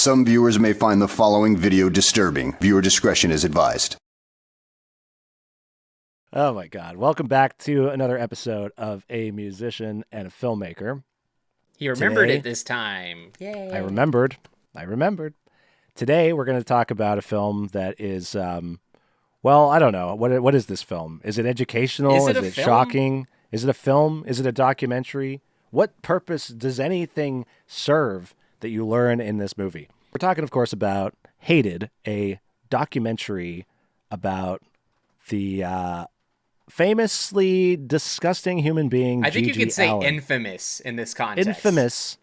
Some viewers may find the following video disturbing. Viewer discretion is advised. Oh my God. Welcome back to another episode of A Musician and a Filmmaker. He remembered Today, it this time. Yay. I remembered. Today we're going to talk about a film that is, well, I don't know. What is this film? Is it educational? Is it film? Shocking? Is it a film? Is it a documentary? What purpose does anything serve that you learn in this movie? We're talking, of course, about Hated, a documentary about the famously disgusting human being, I think G.G. you could say Allin. infamous in this context. Infamous,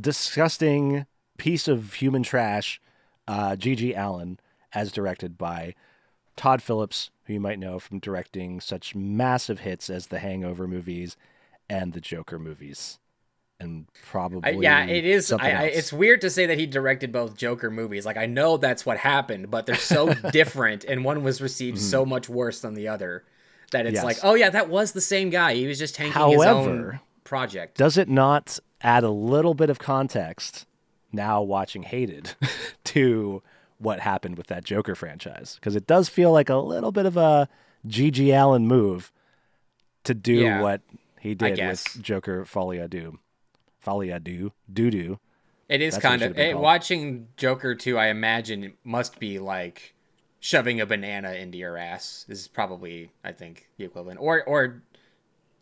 disgusting piece of human trash, G.G. Allin, as directed by Todd Phipps, who you might know from directing such massive hits as the Hangover movies and the Joker movies. And probably it is. something else. It's weird to say that he directed both Joker movies. Like, I know that's what happened, but they're so different, and one was received so much worse than the other that it's like, oh yeah, that was the same guy. He was just tanking his own project. Does it not add a little bit of context now watching Hated to what happened with that Joker franchise? Because it does feel like a little bit of a G.G. Allin move to do what he did with Joker Folie à Deux. Doo-doo. It is kind of watching Joker 2. I imagine it must be like shoving a banana into your ass is probably, I think, the equivalent, or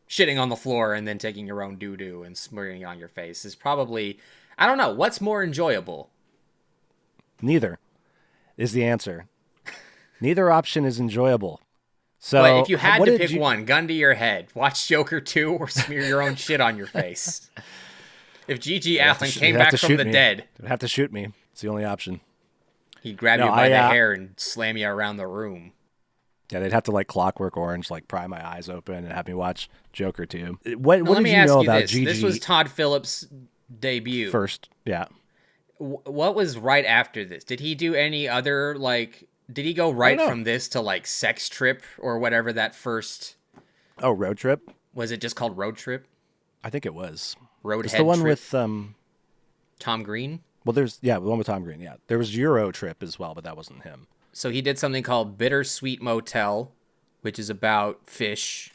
shitting on the floor and then taking your own doo-doo and smearing it on your face is probably, I don't know, what's more enjoyable? Neither is the answer. Neither option is enjoyable. So, but if you had to pick one, gun to your head, watch Joker 2 or smear your own shit on your face. If G.G. Allin came back from the dead, they'd have to shoot me. It's the only option. He'd grab you by the hair and slam you around the room. Yeah, they'd have to like Clockwork Orange, like pry my eyes open and have me watch Joker 2. What did you know about G.G.? This was Todd Phipps' debut. First, yeah. What was right after this? Did he do any other, like, did he go right from this to like Sex Trip or whatever that first... Oh, Road Trip? Was it just called Road Trip? I think it was. Roadhead It's the one Trip. with... Tom Green? Well, the one with Tom Green, yeah. There was Euro Trip as well, but that wasn't him. So he did something called Bittersweet Motel, which is about fish.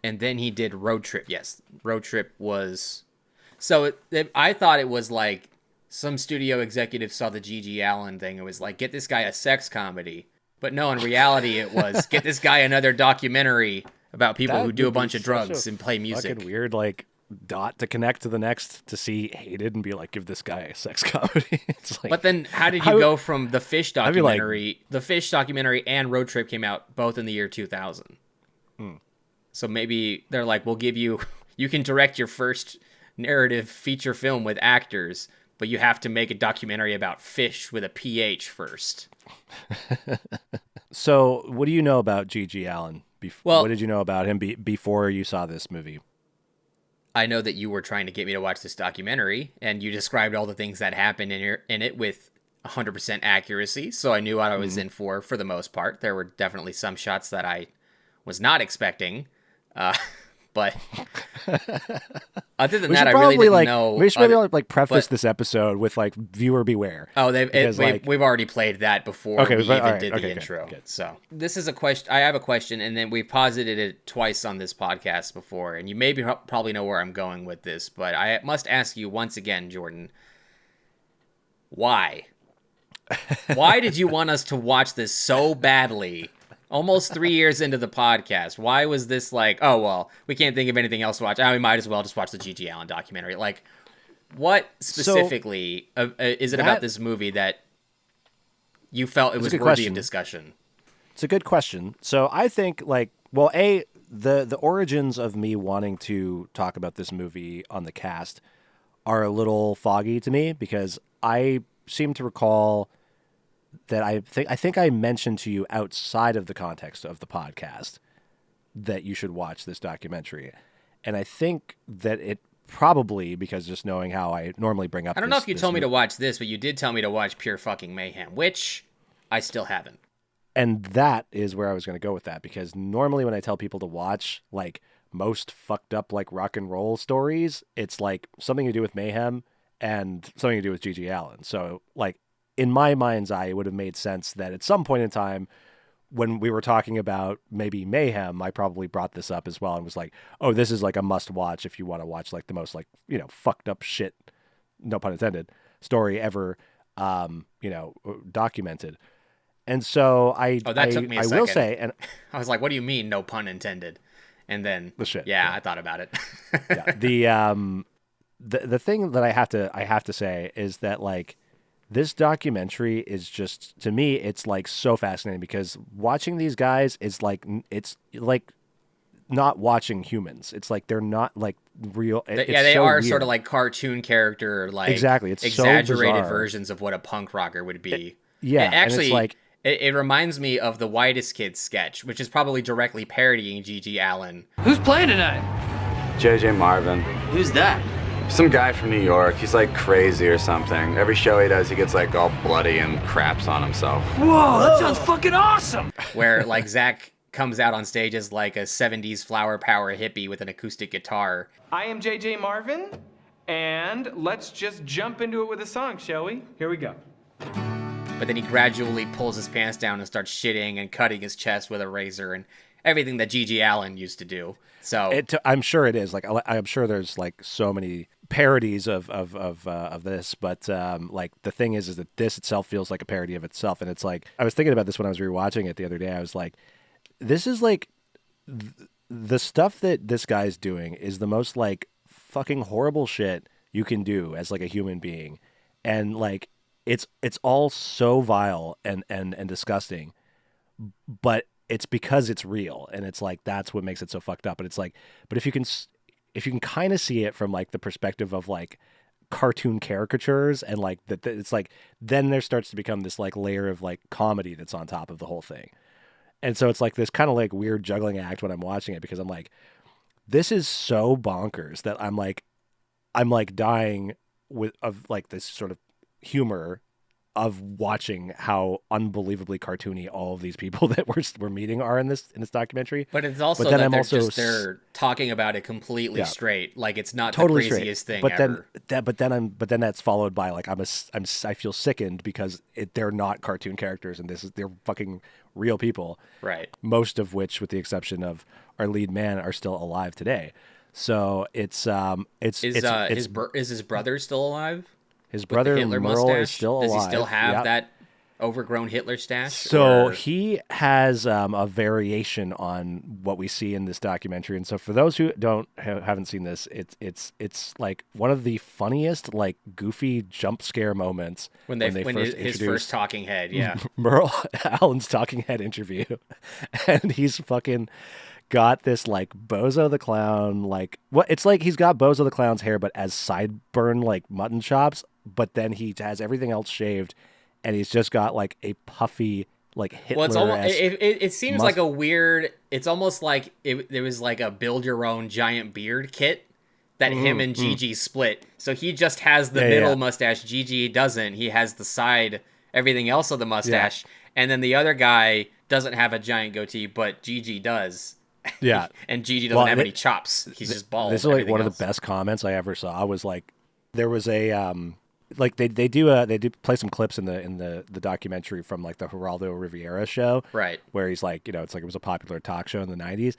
And then he did Road Trip. Yes, Road Trip was... So I thought it was like some studio executive saw the G.G. Allin thing and was like, get this guy a sex comedy. But no, in reality, it was get this guy another documentary about people who do a bunch of drugs and play music. Fucking weird, like, dot to connect to the next to see Hated and be like, give this guy a sex comedy. It's like, but then how did you go from the Fish documentary? The Fish documentary and Road Trip came out both in the year 2000. So maybe they're like, we'll give you can direct your first narrative feature film with actors, but you have to make a documentary about fish with a PH first. So what do you know about G.G. Allin? What did you know about him before you saw this movie? I know that you were trying to get me to watch this documentary, and you described all the things that happened in it with 100% accuracy, so I knew what I was in for the most part. There were definitely some shots that I was not expecting, but other than that, I really didn't know. We should maybe preface this episode with like viewer beware. Oh, we've already played that before we did the intro. Good. So this is a question. I have a question, and then we've posited it twice on this podcast before, and you probably know where I'm going with this, but I must ask you once again, Jordan, why? Why did you want us to watch this so badly? Almost 3 years into the podcast, why was this like, oh, well, we can't think of anything else to watch. We might as well just watch the G.G. Allin documentary. Like, what specifically is it about this movie that you felt it was worthy of discussion? It's a good question. So I think, the origins of me wanting to talk about this movie on the cast are a little foggy to me because I seem to recall that I think I mentioned to you outside of the context of the podcast that you should watch this documentary. And I think that it probably, because just knowing how I normally bring up... I don't know if you told me to watch this, but you did tell me to watch Pure Fucking Mayhem, which I still haven't. And that is where I was going to go with that, because normally when I tell people to watch, like, most fucked up, like, rock and roll stories, it's, like, something to do with mayhem and something to do with Gigi Allen. So, like, in my mind's eye, it would have made sense that at some point in time, when we were talking about maybe Mayhem, I probably brought this up as well and was like, oh, this is like a must watch if you want to watch like the most like, fucked up shit, no pun intended, story ever, documented. And so that took me a second. will say, and I was like, what do you mean, no pun intended? And then, the shit, I thought about it. The thing that I have to say is that like this documentary is just, to me, it's like so fascinating because watching these guys is like, it's like not watching humans. It's like they're not like real. They so are weird. Sort of like cartoon character, like exactly. It's exaggerated so versions of what a punk rocker would be. Actually, and it's like it reminds me of the Whitest Kids sketch, which is probably directly parodying Gigi Allen. Who's playing tonight? JJ Marvin. Who's that? Some guy from New York. He's like crazy or something. Every show he does, he gets like all bloody and craps on himself. Whoa, that sounds fucking awesome! Where like Zach comes out on stage as like a 70s flower power hippie with an acoustic guitar. I am JJ Marvin, and let's just jump into it with a song, shall we? Here we go. But then he gradually pulls his pants down and starts shitting and cutting his chest with a razor and everything that Gigi Allen used to do. So I'm sure it is. Like I'm sure there's like so many parodies of this, but like the thing is that this itself feels like a parody of itself, and it's like I was thinking about this when I was rewatching it the other day. I was like, this is like the stuff that this guy's doing is the most like fucking horrible shit you can do as like a human being, and like it's all so vile and disgusting, but it's because it's real, and it's like that's what makes it so fucked up. But it's like, but if you can kind of see it from like the perspective of like cartoon caricatures and like that, it's like then there starts to become this like layer of like comedy that's on top of the whole thing. And so it's like this kind of like weird juggling act when I'm watching it, because I'm like, this is so bonkers that I'm like dying of like this sort of humor of watching how unbelievably cartoony all of these people that we're meeting are in this documentary. But it's also that they're talking about it completely straight, like it's not totally the craziest thing ever. But then that's followed by like I feel sickened because they're not cartoon characters, and they're fucking real people, right? Most of which, with the exception of our lead man, are still alive today. So is his brother still alive? His brother Merle is still alive. Does he still have that overgrown Hitler stash? So he has a variation on what we see in this documentary. And so for those who haven't seen this, it's like one of the funniest like goofy jump scare moments when his first talking head, Merle Allen's talking head interview, and he's fucking got this like Bozo the Clown, like what it's like he's got Bozo the Clown's hair but as sideburn like mutton chops, but then he has everything else shaved, and he's just got like a puffy like Hitler. Well, it's almost, it seems like a weird. It's almost like it was like a build your own giant beard kit that him and Gigi split. So he just has the middle mustache. Gigi doesn't. He has the side, everything else of the mustache, and then the other guy doesn't have a giant goatee, but Gigi does. Yeah, and Gigi doesn't have any chops. He's just bald. This is like one of the best comments I ever saw. Was like there was a like they do play some clips in the documentary from like the Geraldo Rivera show, right? Where he's like, it's like it was a popular talk show in the 90s.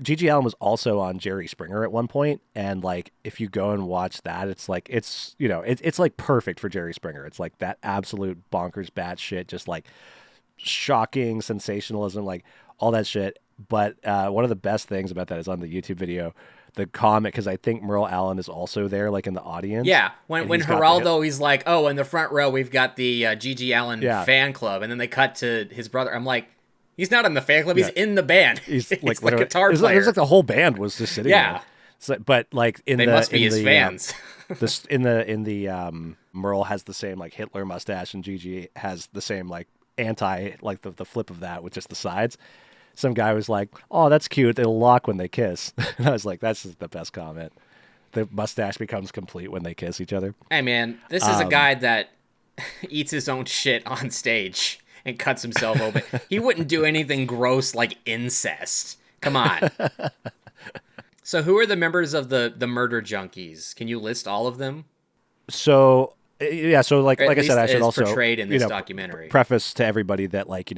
Gigi Allen was also on Jerry Springer at one point, and like if you go and watch that, it's like it's like perfect for Jerry Springer. It's like that absolute bonkers bat shit, just like shocking sensationalism, like all that shit. But one of the best things about that is on the YouTube video, the comment, because I think Merle Allen is also there, like in the audience. Yeah, when Geraldo, he's like, oh, in the front row, we've got the Gigi Allen fan club. And then they cut to his brother. I'm like, he's not in the fan club. He's in the band. He's like the guitar player. It was like the whole band was just sitting there. So, but like they must be his fans. In the Merle has the same like Hitler mustache, and Gigi has the same like like the flip of that with just the sides. Some guy was like, "Oh, that's cute. They'll lock when they kiss." And I was like, "That's the best comment." The mustache becomes complete when they kiss each other. Hey, man, this is a guy that eats his own shit on stage and cuts himself open. He wouldn't do anything gross like incest. Come on. So, who are the members of the Murder Junkies? Can you list all of them? So yeah, so like Or at I said, least I should as also portrayed in this documentary. preface to everybody that like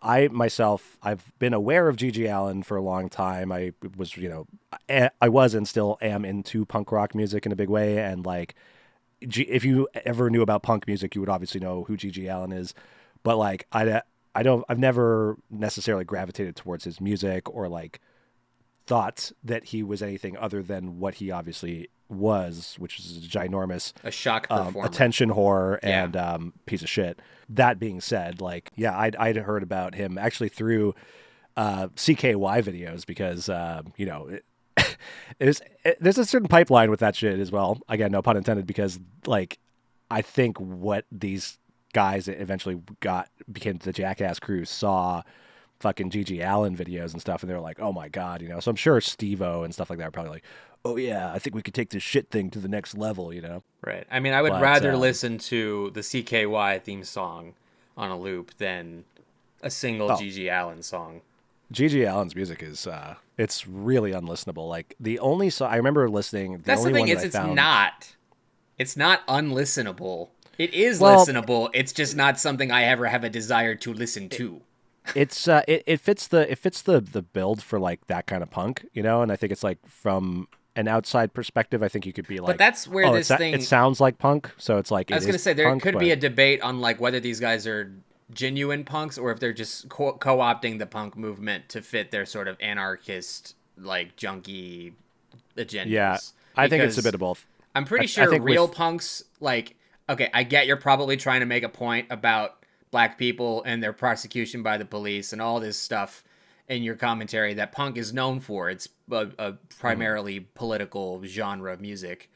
I myself I've been aware of G.G. Allin for a long time. I was I was and still am into punk rock music in a big way, and like if you ever knew about punk music, you would obviously know who G.G. Allin is, but like I've never necessarily gravitated towards his music or like thought that he was anything other than what he obviously was, which is a ginormous A shock performer. attention whore and Yeah. piece of shit. That being said, like, yeah, I'd heard about him actually through CKY videos because, there's a certain pipeline with that shit as well. Again, no pun intended, because like, I think what these guys that eventually became the Jackass crew saw fucking G.G. Allin videos and stuff, and they were like, oh my God, So I'm sure Steve-O and stuff like that are probably like, oh yeah, I think we could take this shit thing to the next level, Right. I mean, I would But, rather listen to the CKY theme song on a loop than a single G.G. Allin song. G.G. Allin's music is it's really unlistenable. Like the only song I remember listening, That's the only thing one is, that I it's found, not. It's not unlistenable. It is Well- listenable. It's just not something I ever have a desire to listen to. It's it fits the build for like that kind of punk, and I think it's like from an outside perspective, I think you could be like, that's where this thing- it sounds like punk, so it's like I was going to say there could be a debate on like whether these guys are genuine punks or if they're just co-opting the punk movement to fit their sort of anarchist like junkie agendas. Yeah, I think it's a Because bit of both. I'm pretty I sure think real with- punks, like, okay, I get you're probably trying to make a point about black people and their prosecution by the police and all this stuff in your commentary that punk is known for. It's a primarily political genre of music.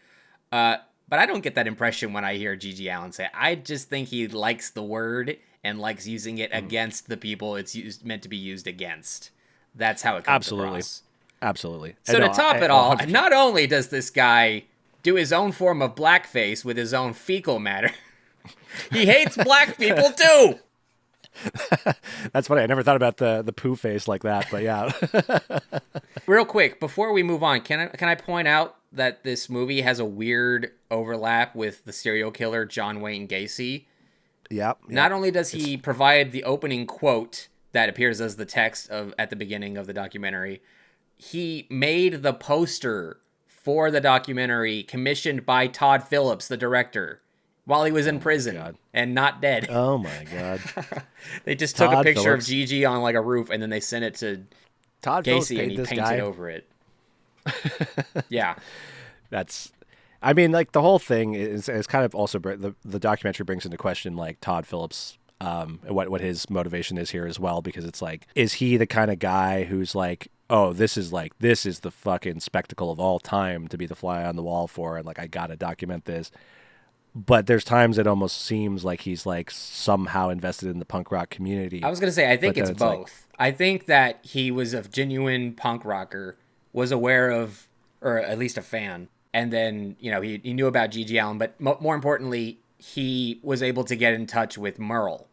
But I don't get that impression when I hear G.G. Allin say it. I just think he likes the word and likes using it against the people meant to be used against. That's how it comes Absolutely. across. Absolutely. So No, to top I- it all, 100%. not only does this guy do his own form of blackface with his own fecal matter, he hates black people too. That's funny. I never thought about the poo face like that, but yeah. Real quick, before we move on, can I point out that this movie has a weird overlap with the serial killer John Wayne Gacy? Yep. Not only does he provide the opening quote that appears as the text at the beginning of the documentary, he made the poster for the documentary commissioned by Todd Phillips, the director, while he was in prison God. and not dead. Oh my God. They just took a Todd picture Phillips. of Gigi on like a roof and then they sent it to Todd Phillips Gacy paid and he this painted guy. over it. Yeah. I mean, like the whole thing is kind of also the documentary brings into question like Todd Phillips, what his motivation is here as well, because it's like, is he the kind of guy who's like, oh, this is the fucking spectacle of all time to be the fly on the wall for, and like I gotta document this. But there's times it almost seems like he's like somehow invested in the punk rock community. I was going to say, I think But then it's it's like- both. I think that he was a genuine punk rocker, was aware of, or at least a fan. And then, he knew about G.G. Allin, but more importantly, he was able to get in touch with Merle,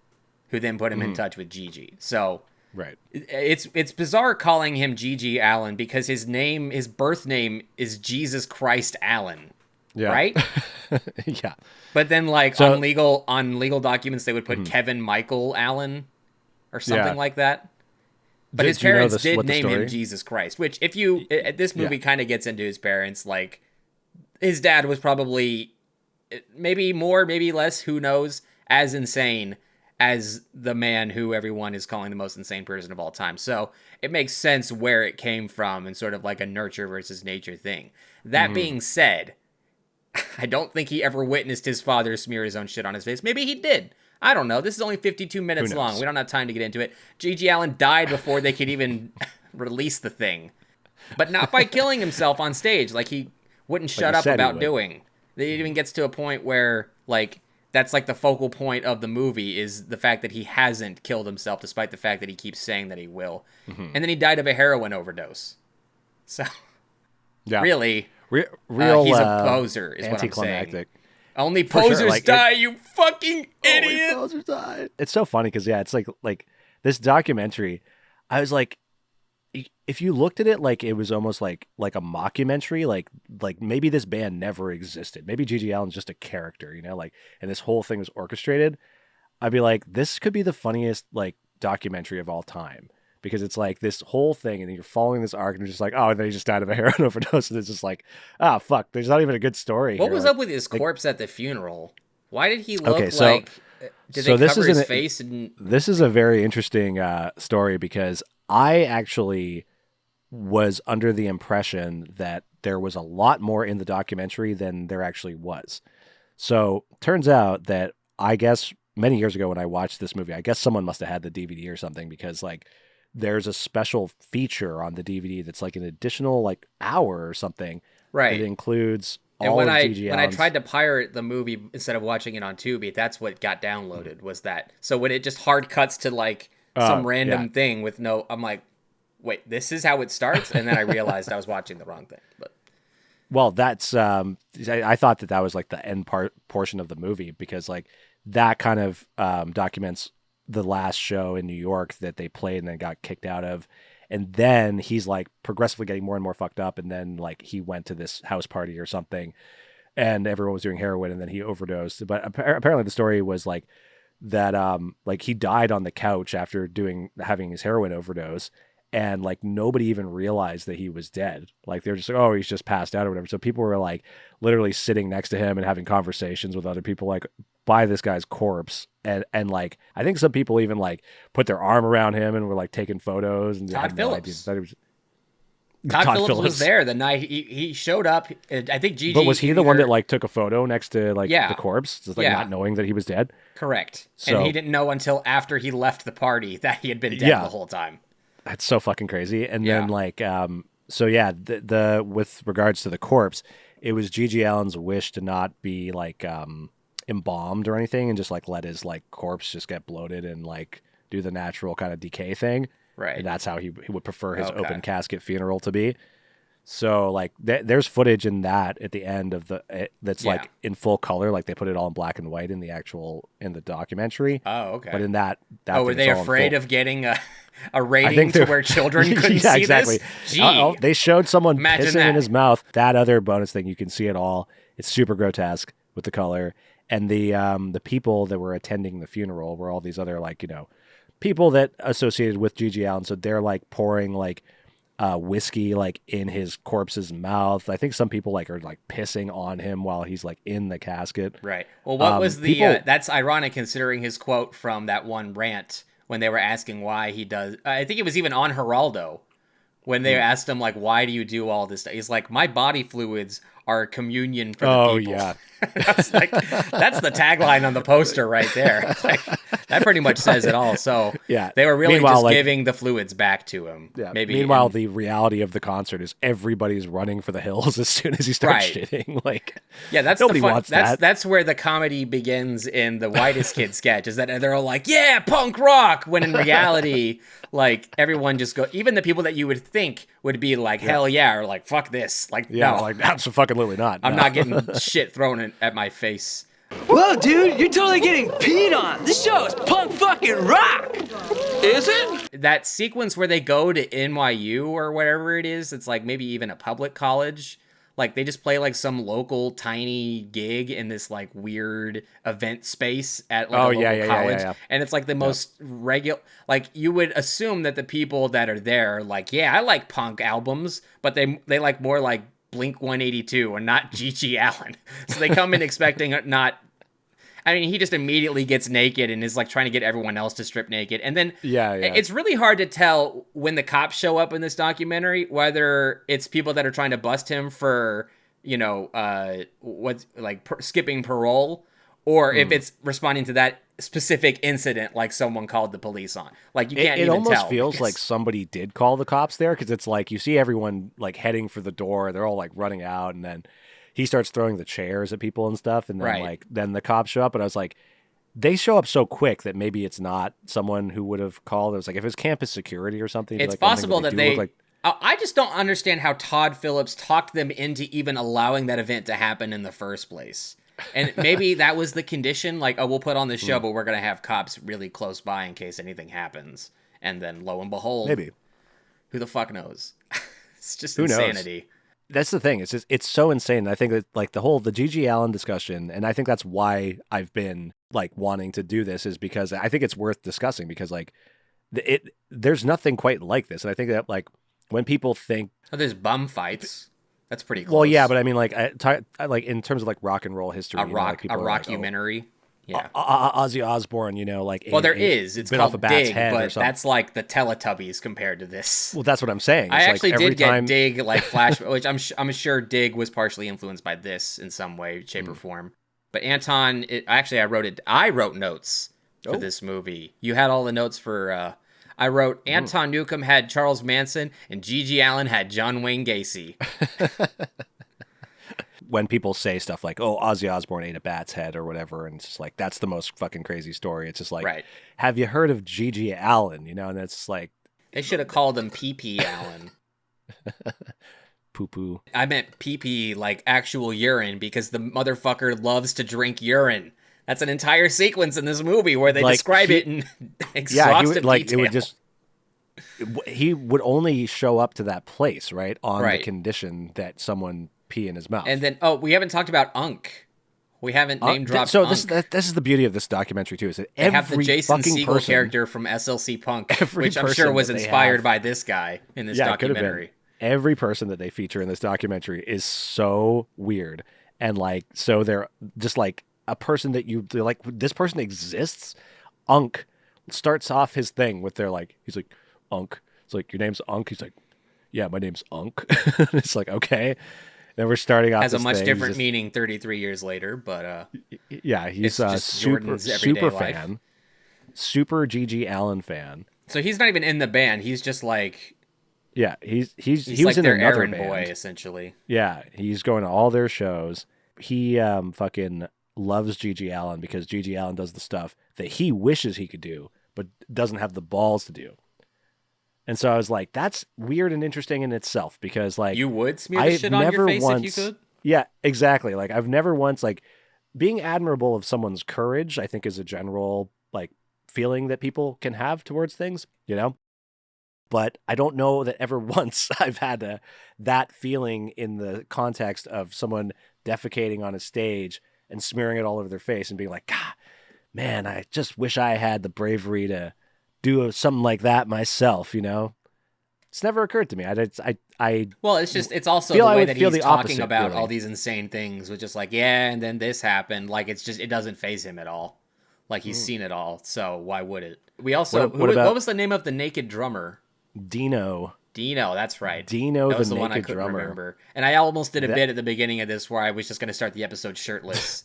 who then put him in touch with Gigi. So Right. it's bizarre calling him G.G. Allin because his birth name is Jesus Christ Allin. Yeah. Right? Yeah. But then, like, So- on legal documents, they would put Kevin Michael Allen or something Yeah. like that. But his Do you know parents did what the name him story? Jesus Christ, which this movie Yeah. kind of gets into his parents. Like, his dad was probably maybe more, maybe less, who knows, as insane as the man who everyone is calling the most insane person of all time. So it makes sense where it came from and sort of like a nurture versus nature thing. That being said, I don't think he ever witnessed his father smear his own shit on his face. Maybe he did. I don't know. This is only 52 minutes knows? long. We don't have time to get into it. G.G. Allin died before they could even release the thing. But not by killing himself on stage. Like, he wouldn't shut he up said he about would. doing. It even gets to a point where, like, that's like the focal point of the movie is the fact that he hasn't killed himself despite the fact that he keeps saying that he will. And then he died of a heroin overdose. So, Yeah. really, Real. he's a poser, is what I'm saying. anticlimactic. Only sure, posers like, die, you fucking idiot! It's so funny because it's like this documentary. I was like, if you looked at it like it was almost like a mockumentary, like maybe this band never existed. Maybe Gigi Allen's just a character, like, and this whole thing was orchestrated. I'd be like, this could be the funniest like documentary of all time, because it's like this whole thing, and then you're following this arc, and you're just like, oh, and then he just died of a heroin overdose, and it's just like, ah, fuck, there's not even a good story. What here. was Like, up with his corpse at the funeral? Why did he look Okay, so- like? Did so they this cover is his an- face? And This is a very interesting story, because I actually was under the impression that there was a lot more in the documentary than there actually was. So turns out that, I guess many years ago when I watched this movie, I guess someone must have had the DVD or something, because like there's a special feature on the DVD that's like an additional like hour or something. right. It includes And all when of I Gigi when I Allen's. tried to pirate the movie instead of watching it on Tubi, that's what got downloaded, was that. So when it just hard cuts to like some random yeah. thing with no, I'm like, wait, this is how it starts, and then I realized I was watching the wrong thing. But Well, that's I thought that was like the end portion of the movie, because like that kind of documents the last show in New York that they played and then got kicked out of. And then he's like progressively getting more and more fucked up. And then like he went to this house party or something, and everyone was doing heroin, and then he overdosed. But apparently the story was like that, like he died on the couch after having his heroin overdose. And like nobody even realized that he was dead. Like they're just like, oh, he's just passed out or whatever. So people were like literally sitting next to him and having conversations with other people like by this guy's corpse. And like I think some people even like put their arm around him and were like taking photos. And Todd had no idea Phillips. that it was Todd Phillips was there the night he showed up. I think Gigi. But was he the one either- that like took a photo next to like Yeah. the corpse, just like Yeah. not knowing that he was dead? Correct. So- And he didn't know until after he left the party that he had been dead Yeah. the whole time. That's so fucking crazy. And Yeah. then like, so yeah, the with regards to the corpse, it was Gigi Allen's wish to not be like embalmed or anything, and just like let his like corpse just get bloated and like do the natural kind of decay thing. Right. And that's how he would prefer his Okay. open casket funeral to be. So like there's footage in that at the end of that's Yeah. like in full color, like they put it all in black and white in the documentary. Oh, okay. But in that Oh, were thing, they it's all in afraid full. of getting a I rating think to they're- where children couldn't yeah, see exactly. this? Gee. They showed someone Imagine pissing that. in his mouth. That other bonus thing, you can see it all. It's super grotesque with the color. And the people that were attending the funeral were all these other like, people that associated with Gigi Allen. So they're like pouring like whiskey like in his corpse's mouth. I think some people like are like pissing on him while he's like in the casket. Right. Well, what was the? people- That's ironic considering his quote from that one rant when they were asking why he does. I think it was even on Geraldo when Hmm. they asked him like, "Why do you do all this stuff?" He's like, "My body fluids are communion for the Oh people." yeah. That's like that's the tagline on the poster right there. Like, that pretty much says it all. So Yeah. they were really Meanwhile, just like- giving the fluids back to him. Yeah. Maybe. Meanwhile, and- the reality of the concert is everybody's running for the hills as soon as he starts Right. shitting. Like, yeah, that's nobody the fun. wants That's that. that's where the comedy begins in the Whitest Kid sketch. Is that they're all like, "Yeah, punk rock," when in reality, like everyone just go. Even the people that you would think would be like, "Hell yeah," are like, "Fuck this." Like, yeah, no, like absolutely not. I'm No. not getting shit thrown at my face. Whoa, dude, you're totally getting peed on. This show is punk fucking rock. Is it? That sequence where they go to NYU or whatever it is, it's like maybe even a public college. Like they just play like some local tiny gig in this like weird event space at like a local college. Yeah. And it's like the most regular, like you would assume that the people that are there are like, yeah, I like punk albums, but they like more like Blink 182 and not Gigi Allen. So they come in expecting not. I mean, he just immediately gets naked and is like trying to get everyone else to strip naked. And then Yeah. it's really hard to tell when the cops show up in this documentary whether it's people that are trying to bust him for, skipping parole, or if it's responding to that specific incident, like someone called the police on. Like you can't It even almost tell. feels because- like somebody did call the cops there, because it's like you see everyone like heading for the door. They're all like running out, and then he starts throwing the chairs at people and stuff. And then Right. then the cops show up, and I was like, they show up so quick that maybe it's not someone who would have called. It was like if it's campus security or something. It's like, one thing possible that do they. look like. I just don't understand how Todd Phillips talked them into even allowing that event to happen in the first place. And maybe that was the condition, like, oh, we'll put on the show, but we're going to have cops really close by in case anything happens. And then lo and behold, Maybe. Who the fuck knows? It's just Who knows? insanity. That's the thing. It's so insane. I think that like the G.G. Allin discussion, and I think that's why I've been like wanting to do this, is because I think it's worth discussing, because like there's nothing quite like this. And I think that like when people think, Oh, there's bum fights. That's pretty close. well, yeah, but I mean like like in terms of like rock and roll history, a like, people are like, rockumentary. Yeah. Ozzy Osbourne, like Well, there is. It's bit called off a bat's Dig, head or but something. that's like the Teletubbies compared to this. Well, that's what I'm saying. I It's actually like every did get time... Dig like Flash, which I'm sure Dig was partially influenced by this in some way, shape, or form. But Anton, I wrote notes for this movie. You had all the notes for. I wrote Anton Newcomb had Charles Manson and G.G. Allin had John Wayne Gacy. When people say stuff like, "Oh, Ozzy Osbourne ate a bat's head" or whatever, and it's just like that's the most fucking crazy story. It's just like, Right. Have you heard of G.G. Allin? And it's just like They should have called him Pee-Pee Allin. poo poo. I meant pee-pee like actual urine because the motherfucker loves to drink urine. That's an entire sequence in this movie where they Like, describe it in exhaustive detail. It would just. He would only show up to that place, right, on Right. the condition that someone pee in his mouth. And then, we haven't talked about Unk. We haven't name dropped So Unk. this is the beauty of this documentary too, is that They every have the Jason fucking Segel person, character from SLC Punk, Every which I'm person sure was that they inspired have. by this guy in this it could have been. documentary. Every person that they feature in this documentary is so weird, and like so they're just like a person that they're like, this person exists. Unk starts off his thing with he's like, Unk. It's like, your name's Unk. He's like, yeah, my name's Unk. It's like, okay. Then we're starting off Has a this much thing. different He's meaning 33 years later, but yeah, he's it's a just Jordan's everyday super life. fan, super G.G. Allin fan. so he's not even in the band. He's just like Yeah, he was like in their another errand band. boy essentially. Yeah, he's going to all their shows. He fucking loves G.G. Allin because G.G. Allin does the stuff that he wishes he could do, but doesn't have the balls to do. And so I was like, that's weird and interesting in itself, because like You would smear the I've shit on your never face once, if you could? Yeah, exactly. Like I've never once like being admirable of someone's courage, I think is a general like feeling that people can have towards things, But I don't know that ever once I've had that feeling in the context of someone defecating on a stage and smearing it all over their face and being like, God, man, I just wish I had the bravery to do something like that myself, It's never occurred to me. Well, it's also feel the I way would that feel he's the talking opposite, about really. all these insane things, which is like, yeah, and then this happened. Like it doesn't faze him at all. Like he's seen it all, so why would it? We also what was the name of the naked drummer? Dino, That's right. Dino, That was the the one I naked couldn't drummer. remember. And I almost did a bit at the beginning of this where I was just going to start the episode shirtless,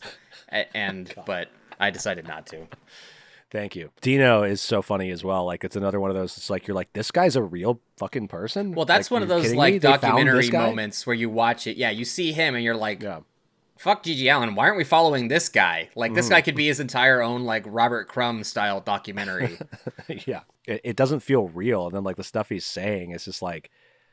but I decided not to. Thank you. Dino is so funny as well. Like it's another one of those. It's like you're like, this guy's a real fucking person. Well, that's Like, one of you're those kidding like me? They found documentary this guy? moments where you watch it. Yeah, you see him and you're like, Yeah. fuck G.G. Allin. Why aren't we following this guy? Like this guy could be his entire own like Robert Crumb style documentary. Yeah. It doesn't feel real. And then like the stuff he's saying is just like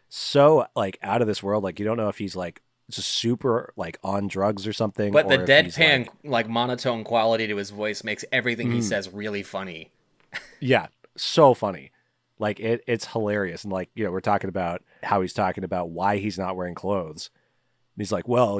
so like out of this world. Like you don't know if he's like just super like on drugs or something. But or the if he's, deadpan like monotone quality to his voice makes everything he says really funny. Yeah, so funny. Like it's hilarious. And like, we're talking about how he's talking about why he's not wearing clothes. And he's like, well,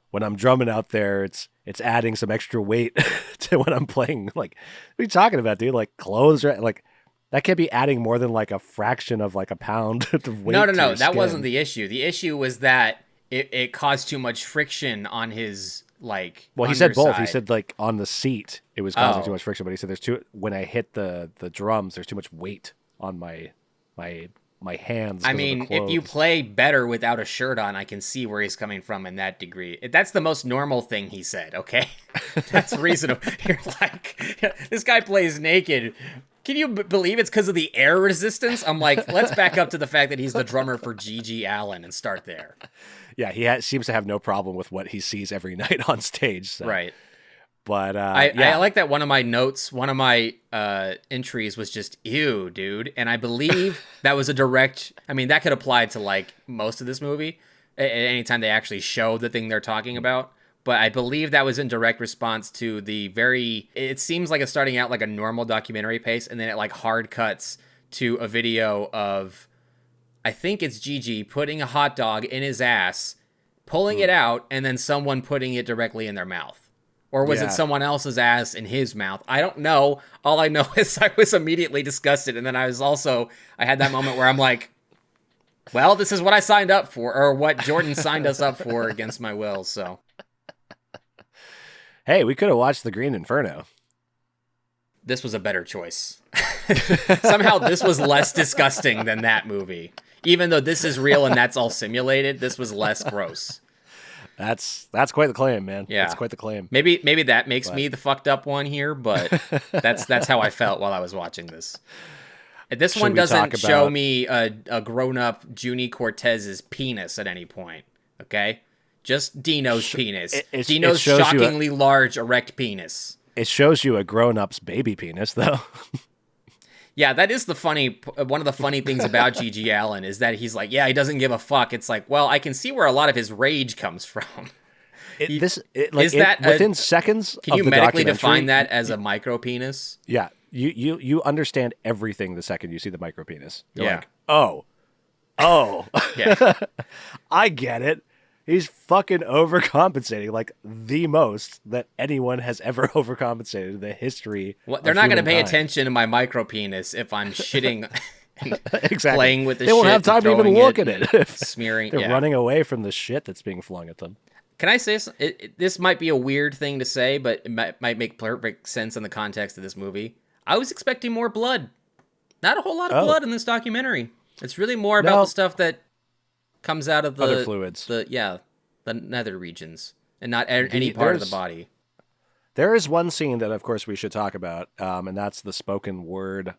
when I'm drumming out there, it's adding some extra weight to when I'm playing. Like, what are you talking about, dude? Like clothes are like that can't be adding more than like a fraction of like a pound of weight. No, to your that skin. wasn't the issue. The issue was that it caused too much friction on his like. Well, he said both. He underside. said like on the seat it was causing Oh. too much friction, but he said when I hit the drums, there's too much weight on my hands. I 'cause of the mean, if you clothes. play better without a shirt on, I can see where he's coming from in that degree. That's the most normal thing he said, okay? That's reasonable. You're like, this guy plays naked. Can you believe it's because of the air resistance? I'm like, let's back up to the fact that he's the drummer for G.G. Allin and start there. Yeah, he seems to have no problem with what he sees every night on stage. So. Right. But I like that one of my notes, one of my entries was just, ew, dude. And I believe that was a direct, I mean, that could apply to like most of this movie at any time they actually show the thing they're talking about. But I believe that was in direct response to it seems like it's starting out like a normal documentary pace, and then it like hard cuts to a video of I think it's Gigi putting a hot dog in his ass, pulling it out, and then someone putting it directly in their mouth. Or was it someone else's ass in his mouth? I don't know. All I know is I was immediately disgusted. And then I had that moment where I'm like, well, this is what I signed up for, or what Jordan signed us up for against my will, so. Hey, we could have watched The Green Inferno. This was a better choice. Somehow this was less disgusting than that movie. Even though this is real and that's all simulated, this was less gross. That's quite the claim, man. Yeah. That's quite the claim. Maybe that makes me the fucked up one here, but that's how I felt while I was watching this. This one doesn't show me a grown-up Junie Cortez's penis at any point, okay? Just Dino's penis. Dino's shockingly large erect penis. It shows you a grown-up's baby penis, though. Yeah, that is one of the funny things about G.G. Allin is that he's like, yeah, he doesn't give a fuck. It's like, well, I can see where a lot of his rage comes from. Within seconds can you medically define that as a micro penis? Yeah, you understand everything the second you see the micro penis. You're yeah. Like, oh, yeah. I get it. He's fucking overcompensating like the most that anyone has ever overcompensated in the history. Well, they're not going to pay attention to my micro penis if I'm shitting and exactly. playing with the shit. They won't have time to even look at it. Smearing. They're running away from the shit that's being flung at them. Can I say this might be a weird thing to say, but it might make perfect sense in the context of this movie. I was expecting more blood. Not a whole lot of blood in this documentary. It's really more about the stuff that comes out of the other fluids. The nether regions, and not any part of the body. There is one scene that, of course, we should talk about, and that's the spoken word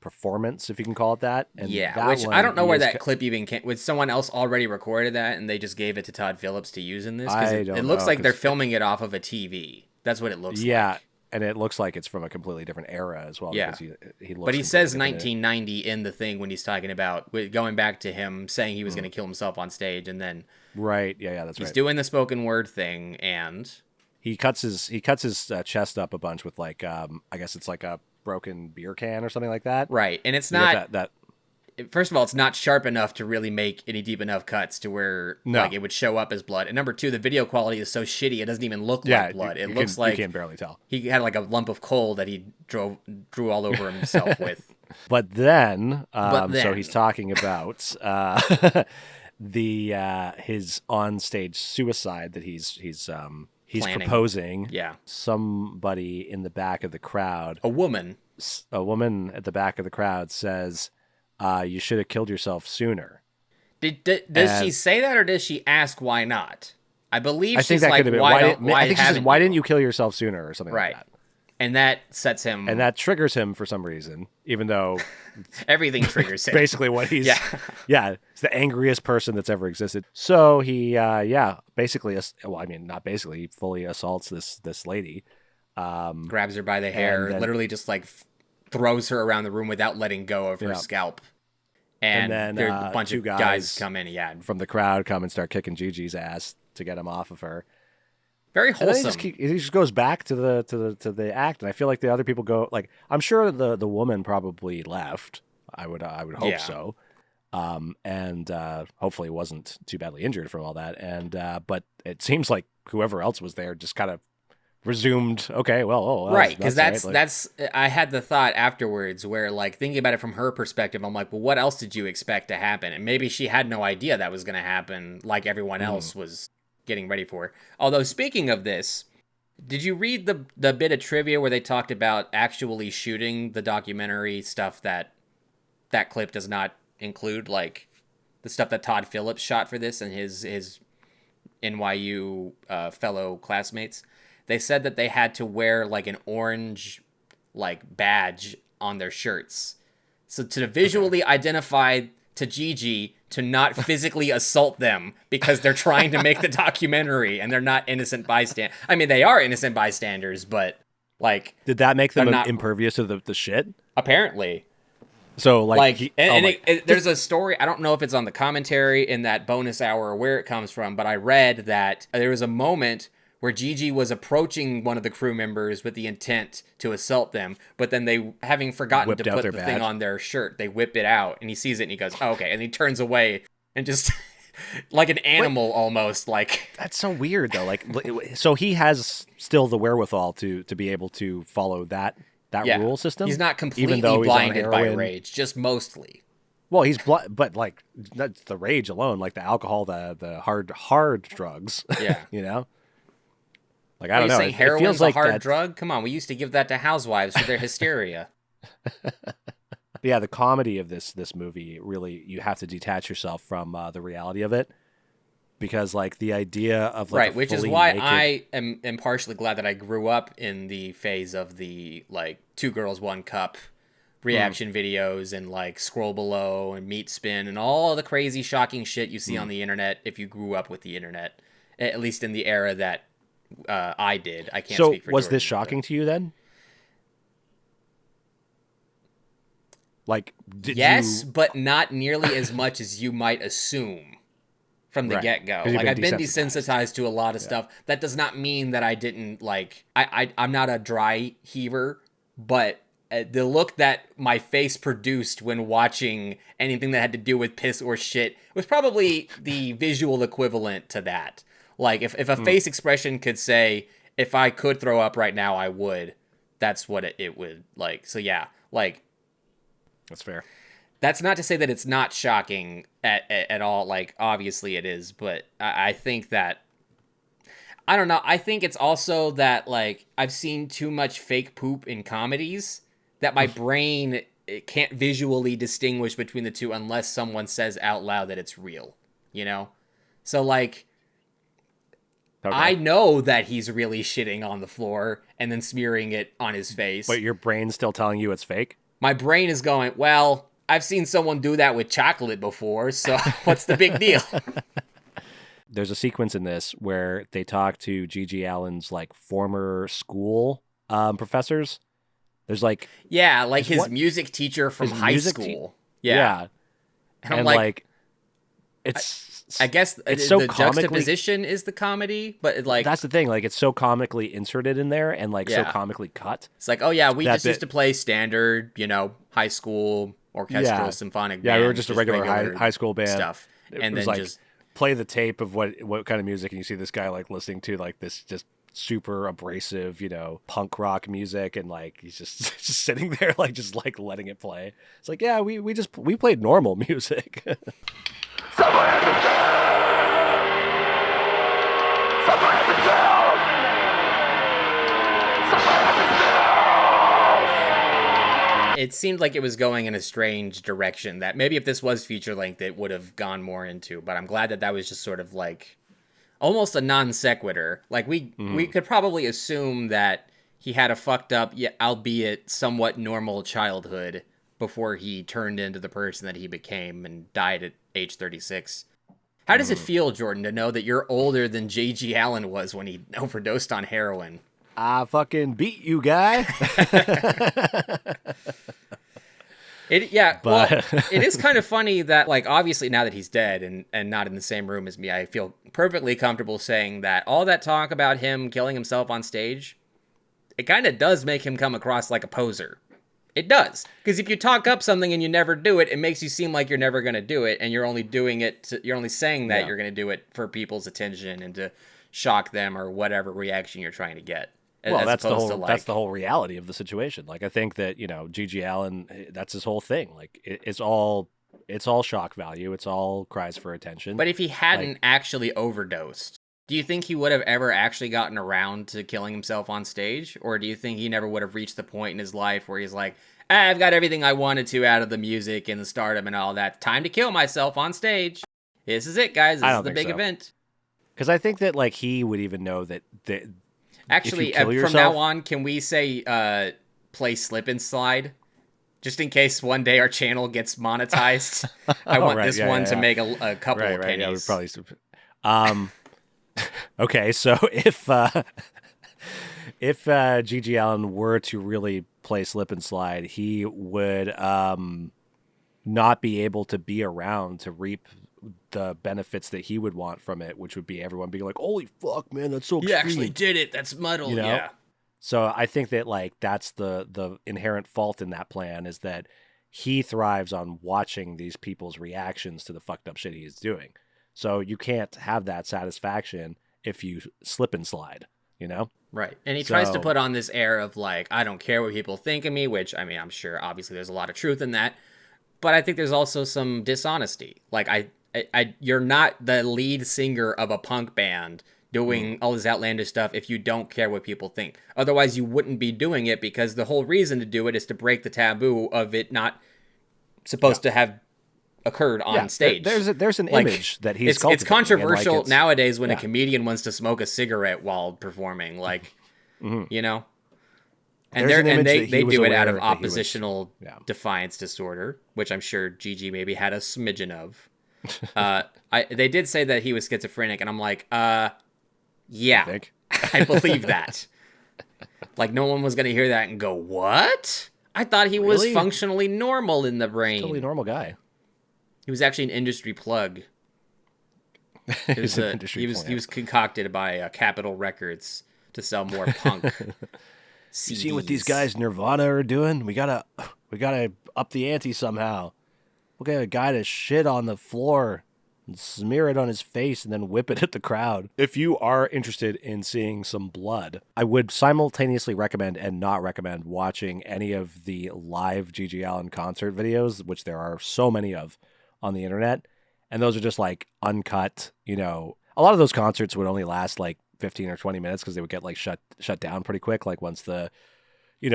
performance, if you can call it that. And yeah, which I don't know where that clip even came. Would someone else already recorded that, and they just gave it to Todd Phillips to use in this? Because it looks like they're filming it off of a TV. That's what it looks like. Yeah, and it looks like it's from a completely different era as well. Yeah, because he looks. But he says 1990 in the thing when he's talking about going back to him saying he was going to kill himself on stage, and then right, yeah, that's right. He's doing the spoken word thing, and he cuts his chest up a bunch with like I guess it's like a broken beer can or something like that. Right, and it's not that. First of all, it's not sharp enough to really make any deep enough cuts to where like it would show up as blood. And number two, the video quality is so shitty it doesn't even look like blood. It looks like you can barely tell. He had like a lump of coal that he drew all over himself with. But then, so he's talking about his onstage suicide that he's planning. Proposing. Yeah, somebody in the back of the crowd, a woman at the back of the crowd says, you should have killed yourself sooner. Does she say that, or does she ask why not? I believe she's that like, why didn't you kill yourself sooner, or something like that. And that sets him... And that triggers him for some reason, even though... everything triggers him. Basically what he's... Yeah, he's the angriest person that's ever existed. So he, basically... Well, I mean, not basically. He fully assaults this lady. Grabs her by the hair, then, literally just like throws her around the room without letting go of her scalp. And then there a bunch of guys come in, from the crowd come and start kicking Gigi's ass to get him off of her. Very wholesome. He just goes back to the act, and I feel like the other people go like, I'm sure the woman probably left. I would hope so, and hopefully wasn't too badly injured from all that. And but it seems like whoever else was there just kind of resumed. Okay, well, right, because that's I had the thought afterwards where, like, thinking about it from her perspective, I'm like, well, what else did you expect to happen? And maybe she had no idea that was going to happen, like everyone else was getting ready for. Although, speaking of this, did you read the bit of trivia where they talked about actually shooting the documentary stuff that clip does not include, like the stuff that Todd Phillips shot for this and his NYU fellow classmates? They said that they had to wear like an orange like badge on their shirts, so to visually identify to Gigi, to not physically assault them because they're trying to make the documentary and they're not innocent bystanders. I mean, they are innocent bystanders, but like, did that make them impervious to the shit? Apparently. So there's a story. I don't know if it's on the commentary in that bonus hour or where it comes from, but I read that there was a moment where Gigi was approaching one of the crew members with the intent to assault them, but then they, having forgotten Whipped to out put their the thing badge. on their shirt, they whip it out, and he sees it, and he goes, oh, okay, and he turns away, and just, like an animal almost, like... That's so weird, though. Like, so he has still the wherewithal to be able to follow that rule system? He's not completely even though he's on blinded by heroin. rage, just mostly. Well, he's but like that's the rage alone, like the alcohol, the hard drugs. Yeah. You know. Like Are I don't you know. saying It heroin's feels a like hard that, drug? Come on, we used to give that to housewives for their hysteria. Yeah, the comedy of this movie really, you have to detach yourself from the reality of it, because like the idea of like Right, a which is fully why naked- I am partially glad that I grew up in the phase of the like 2 Girls 1 Cup reaction videos and like Scroll Below and Meat Spin and all the crazy shocking shit you see on the internet if you grew up with the internet, at least in the era that I did. I can't So speak for was Jordan, this shocking to you then? Like did yes, you... but not nearly as much as you might assume from the Right. get-go. 'Cause you've Like, been I've been desensitized. desensitized to a lot of stuff. That does not mean that I didn't, like... I'm not a dry heaver, but the look that my face produced when watching anything that had to do with piss or shit was probably the visual equivalent to that. Like, if a face expression could say, if I could throw up right now, I would, that's what it would, like... So, yeah, like... That's fair. That's not to say that it's not shocking at all. Like, obviously it is, but I think that... I don't know. I think it's also that, like, I've seen too much fake poop in comedies that my brain can't visually distinguish between the two unless someone says out loud that it's real, you know? So, like, Okay. I know that he's really shitting on the floor and then smearing it on his face. But your brain's still telling you it's fake? My brain is going, well, I've seen someone do that with chocolate before, so what's the big deal? There's a sequence in this where they talk to Gigi Allen's like former school professors. There's like Yeah, like his what? music teacher from His high music school. yeah. And I'm And like, like it's I guess it's so the comically... juxtaposition is the comedy, but it, like That's the thing. Like it's so comically inserted in there and like so Yeah. comically cut. it's like, oh yeah, we that just used bit- to play standard, high school orchestral Yeah. symphonic Yeah, band. we were just a regular high school band stuff. It And was then like just play the tape of what kind of music, and you see this guy like listening to like this just super abrasive, punk rock music, and like he's just just sitting there like just like letting it play. It's like, yeah, we played normal music. it seemed like it was going in a strange direction that maybe if this was feature length, it would have gone more into. But I'm glad that was just sort of like almost a non sequitur. Like we could probably assume that he had a fucked up, yet albeit somewhat normal childhood before he turned into the person that he became and died at age 36. How does it feel, Jordan, to know that you're older than J.G. Allen was when he overdosed on heroin? I fucking beat you, guy. Well, it is kind of funny that, like, obviously now that he's dead and not in the same room as me, I feel perfectly comfortable saying that all that talk about him killing himself on stage, it kind of does make him come across like a poser. It does. Because if you talk up something and you never do it, it makes you seem like you're never going to do it, and you're only doing it, you're only saying that you're going to do it for people's attention and to shock them or whatever reaction you're trying to get. Well, that's the whole reality of the situation. Like, I think that, G.G. Allen, that's his whole thing. Like, it's all shock value. It's all cries for attention. But if he hadn't actually overdosed, do you think he would have ever actually gotten around to killing himself on stage? Or do you think he never would have reached the point in his life where he's like, I've got everything I wanted to out of the music and the stardom and all that. Time to kill myself on stage. This is it, guys. This is the big event. Because I think that, like, he would even know that actually, from now on, can we say play Slip and Slide? Just in case one day our channel gets monetized. I want this one to make a couple of pennies. Yeah, we probably... Okay, so if G.G. Allen were to really play Slip and Slide, he would not be able to be around to reap the benefits that he would want from it, which would be everyone being like, "Holy fuck, man, that's so You extreme." actually did it. That's metal. You know? Yeah. So I think that like that's the inherent fault in that plan is that he thrives on watching these people's reactions to the fucked up shit he is doing. So you can't have that satisfaction if you slip and slide, you know? Right. And he tries to So- put on this air of like, I don't care what people think of me, which, I mean, I'm sure obviously there's a lot of truth in that. But I think there's also some dishonesty. Like, you're not the lead singer of a punk band doing all this outlandish stuff if you don't care what people think. Otherwise, you wouldn't be doing it, because the whole reason to do it is to break the taboo of it not supposed to have occurred on stage. There's an Like, image that he's it's cultivating, controversial and, like, nowadays when a comedian wants to smoke a cigarette while performing, like, you know. And There's an image they that he was do it out aware of that he was- oppositional yeah. defiance disorder, which I'm sure Gigi maybe had a smidgen of. They did say that he was schizophrenic, and I'm like, yeah, think? I believe that. Like, no one was gonna hear that and go, "What? I thought he was Really? functionally normal in the brain." Totally normal guy. He was actually an industry plug. It was He's an industry he was plant. he was concocted by Capitol Records to sell more punk. You see what these CDs. guys Nirvana are doing? We gotta up the ante somehow. We'll get a guy to shit on the floor and smear it on his face and then whip it at the crowd. If you are interested in seeing some blood, I would simultaneously recommend and not recommend watching any of the live G.G. Allin concert videos, which there are so many of on the internet. And those are just like uncut, you know. A lot of those concerts would only last like 15 or 20 minutes because they would get like shut down pretty quick. Like once the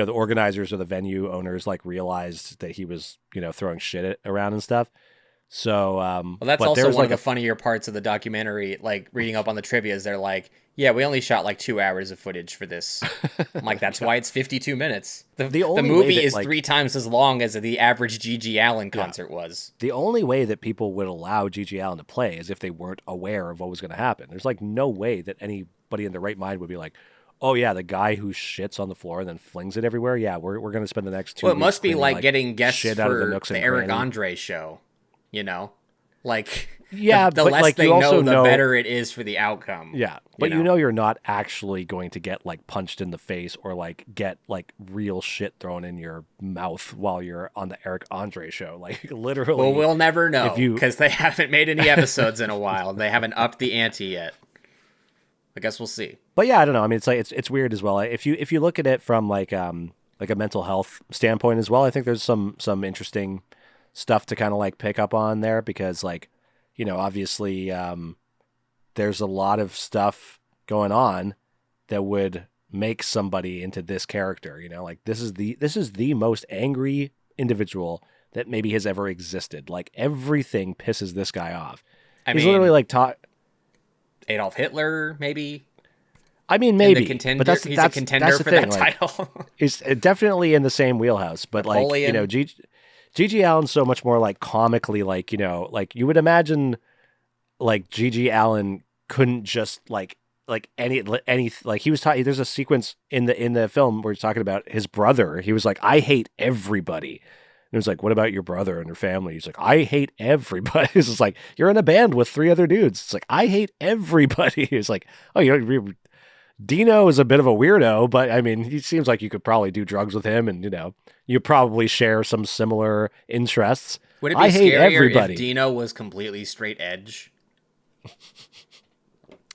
organizers or the venue owners like realized that he was, throwing shit around and stuff. So, Well, that's but also there's one like of the funnier parts of the documentary. Like, reading up on the trivia, is they're like, "Yeah, we only shot like 2 hours of footage for this." I'm like, that's why it's 52 minutes. The only way movie that, is like- 3 times as long as the average G.G. Allin concert was. The only way that people would allow G.G. Allin to play is if they weren't aware of what was going to happen. There's like no way that anybody in their right mind would be like, "Oh yeah, the guy who shits on the floor and then flings it everywhere. Yeah, we're going to spend the next 2 Well, it weeks must be cleaning, like getting guests shit out of the for nooks the and Eric crannies." Andre show, you know? Like, Yeah, the but, less like, they you also know, the know- better it is for the outcome. Yeah, but you're not actually going to get like punched in the face or like get like real shit thrown in your mouth while you're on the Eric Andre show. Like literally. Well, we'll never know, if you- because they haven't made any episodes in a while. They haven't upped the ante yet. I guess we'll see. But yeah, I don't know. I mean, it's like it's weird as well. If you look at it from like a mental health standpoint as well, I think there's some interesting stuff to kind of like pick up on there because like, obviously there's a lot of stuff going on that would make somebody into this character. Like this is the most angry individual that maybe has ever existed. Like everything pisses this guy off. I He's mean, literally like Adolf Hitler, maybe. I mean, In maybe, the contender, but that's he's that's, a contender that's the for thing. that Like, title. is definitely in the same wheelhouse, but like Napoleon. G.G. Allen's so much more like comically like like you would imagine like G.G. Allen couldn't just like any like he was talking. There's a sequence in the film where he's talking about his brother. He was like, "I hate everybody." And it was like, "What about your brother and your family?" He's like, "I hate everybody." It's just like, "You're in a band with 3 other dudes." It's like, "I hate everybody." It's like, "Oh, Dino is a bit of a weirdo, but I mean, he seems like you could probably do drugs with him, and you probably share some similar interests." Would it be I hate scarier everybody. if Dino was completely straight edge?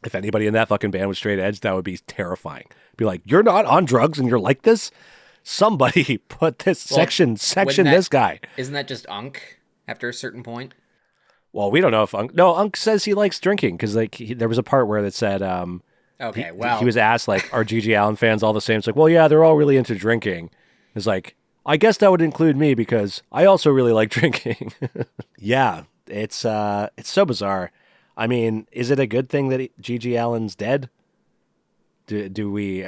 If anybody in that fucking band was straight edge, that would be terrifying. Be like, "You're not on drugs, and you're like this." Somebody put this Well, section wouldn't that- this guy. Isn't that just Unk after a certain point? Well, we don't know if Unk says he likes drinking because like there was a part where that said Okay, well, he was asked like, "Are G.G. Allin fans all the same?" It's like, "Well, yeah, they're all really into drinking." It's like, I guess that would include me because I also really like drinking. Yeah, it's so bizarre. I mean, is it a good thing that G.G. Allen's dead? Do we?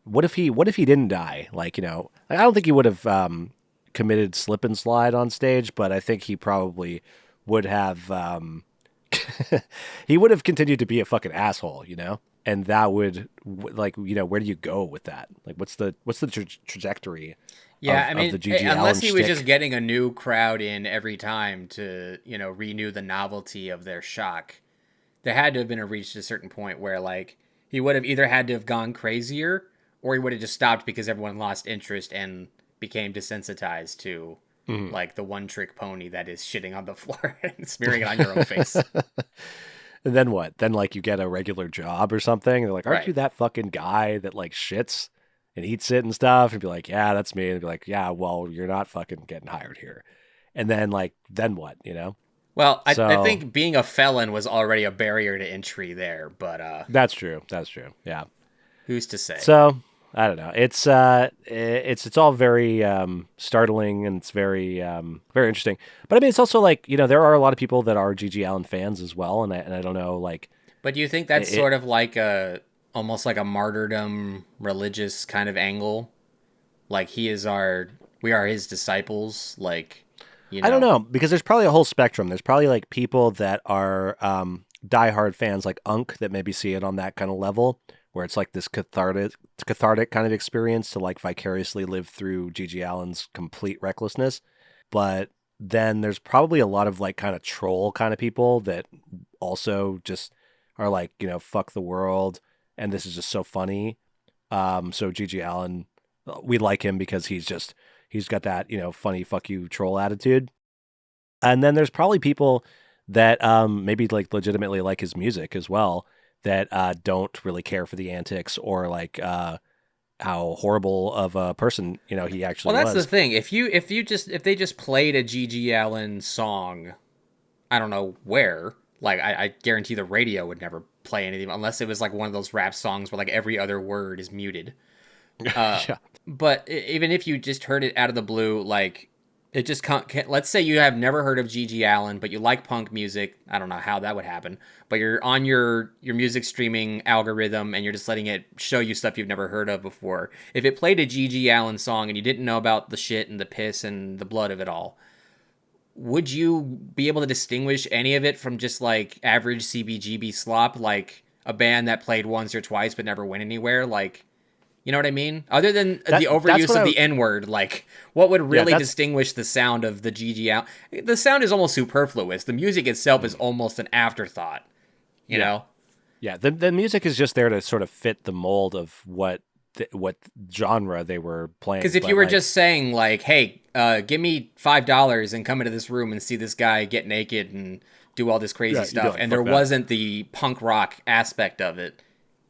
What if he didn't die? Like I don't think he would have committed slip and slide on stage, but I think he probably would have he would have continued to be a fucking asshole, you know? And that would like, you know, where do you go with that? Like, what's the trajectory? Yeah, of, I mean, of the GG unless Allin he was shtick? just getting a new crowd in every time to, you know, renew the novelty of their shock, there had to have been reached a certain point where, like, he would have either had to have gone crazier or he would have just stopped because everyone lost interest and became desensitized to, like, the one-trick pony that is shitting on the floor and smearing it on your own face. And then what? Then like you get a regular job or something. They're like, aren't Right. you that fucking guy that like shits and eats it and stuff? And be like, yeah, that's me. And be like, yeah, well, you're not fucking getting hired here. And then like, then what? You know? Well, I So- think being a felon was already a barrier to entry there, but That's true. That's true. Yeah. who's to say? So I don't know. It's all very startling and it's very very interesting. But I mean, it's also like, you know, there are a lot of people that are GG Allin fans as well, and I don't know, like, But do you think that's It- sort of like almost like a martyrdom religious kind of angle? Like we are his disciples, like, you know. I don't know, because there's probably a whole spectrum. There's probably like people that are diehard fans like Unk that maybe see it on that kind of level, where it's like this cathartic kind of experience to like vicariously live through GG Allin's complete recklessness. But then there's probably a lot of like kind of troll kind of people that also just are like, you know, fuck the world and this is just so funny. So GG Allin, we like him because he's got that, you know, funny fuck you troll attitude. And then there's probably people that maybe like legitimately like his music as well, that don't really care for the antics or like how horrible of a person, you know, he actually Well, that's was. the thing. If they just played a GG Allin song, I don't know where. Like I guarantee the radio would never play anything unless it was like one of those rap songs where like every other word is muted. Yeah. But even if you just heard it out of the blue, like it just let's say you have never heard of GG Allin, but you like punk music. I don't know how that would happen, but you're on your music streaming algorithm and you're just letting it show you stuff you've never heard of before. If it played a GG Allin song and you didn't know about the shit and the piss and the blood of it all, would you be able to distinguish any of it from just like average CBGB slop, like a band that played once or twice but never went anywhere? Like, you know what I mean? Other than the that's overuse what of I- the N-word, like, what would really that's- distinguish the sound of the GG Allin? The sound is almost superfluous. The music itself is almost an afterthought, you know? Yeah, the music is just there to sort of fit the mold of what genre they were playing. Because if But, you were like, just saying, like, hey, give me $5 and come into this room and see this guy get naked and do all this crazy Yeah, you'd be stuff, like, and "Fuck there that." wasn't the punk rock aspect of it,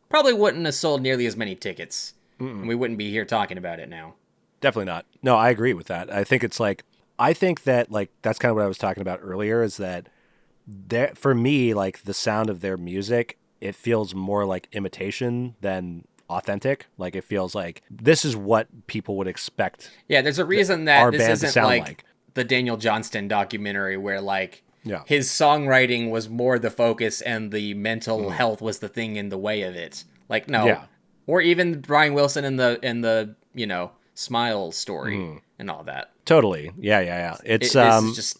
probably wouldn't have sold nearly as many tickets. And we wouldn't be here talking about it now. Definitely not. No, I agree with that. I think that like that's kind of what I was talking about earlier, is that for me, like the sound of their music, it feels more like imitation than authentic. Like it feels like this is what people would expect. Yeah, there's a reason our that this band to isn't sound like, like. the Daniel Johnston documentary where like Yeah. his songwriting was more the focus and the mental health was the thing in the way of it. Like no. Yeah. Or even Brian Wilson in the you know, Smile story and all that. Totally. Yeah. It's This is just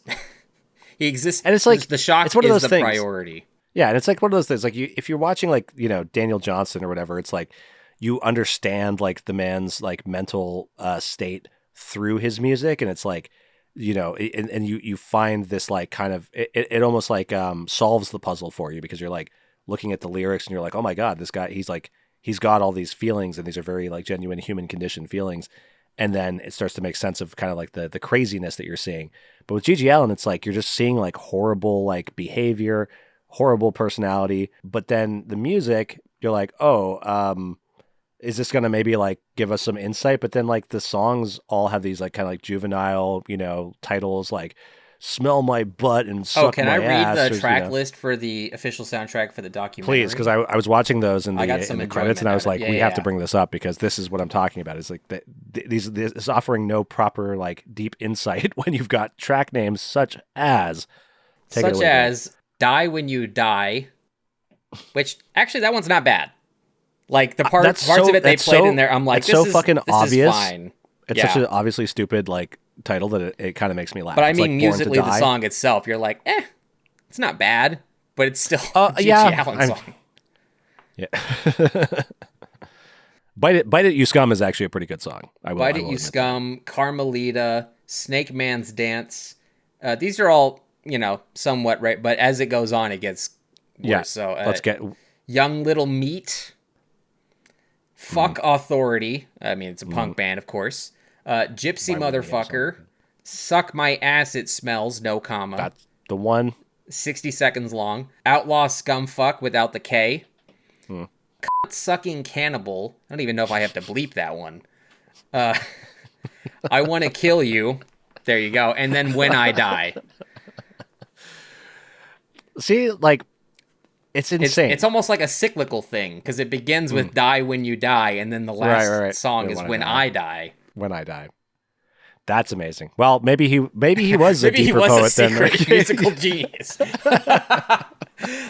he exists, and it's like- the shock it's one of is those the things. priority. Yeah, and it's like one of those things. Like if you're watching like, you know, Daniel Johnston or whatever, it's like you understand like the man's like mental state through his music, and it's like, you know, and you find this like kind of it almost like solves the puzzle for you, because you're like looking at the lyrics and you're like, oh my god, this guy, he's got all these feelings, and these are very like genuine human condition feelings. And then it starts to make sense of kind of like the craziness that you're seeing. But with GG Allin, it's like you're just seeing like horrible like behavior, horrible personality. But then the music, you're like, oh, is this going to maybe like give us some insight? But then like the songs all have these like kind of like juvenile, you know, titles like "Smell My Butt" and "Suck Oh, can My I read Ass," the or, track you know. list for the official soundtrack for the documentary? Please, because I was watching those in I got the some credits, and I enjoyment was out like, of it. we Yeah, have yeah. to bring this up, because this is what I'm talking about. It's like this is offering no proper like deep insight when you've got track names such as Take it such away, Greg. as "Die When You Die," which actually that one's not bad. Like the parts of it they played in there, I'm like, it's this so is fucking this obvious. is fine. It's Yeah. such an obviously stupid like title that it kind of makes me laugh. But I It's mean, like Born to musically, the Die. song itself, you're like, it's not bad, but it's still a G.G. Allin song. Yeah. Bite It, You Scum is actually a pretty good song. Bite It, You Scum, Carmelita, Snake Man's Dance. These are all, somewhat right, but as it goes on, it gets worse. Yeah, So let's get... Young Little Meat, Fuck Authority. I mean, it's a punk band, of course. Gypsy Motherfucker, Suck My Ass It Smells, no comma. That's the one. 60 seconds long. Outlaw Scumfuck without the K. Sucking Cannibal. I don't even know if I have to bleep that one. I Want to Kill You. There you go. And then When I Die. See, like, it's insane. It's almost like a cyclical thing, because it begins with Die When You Die, and then the last song is When I Die. When I Die. That's amazing. Well, maybe he was a deeper poet than musical genius.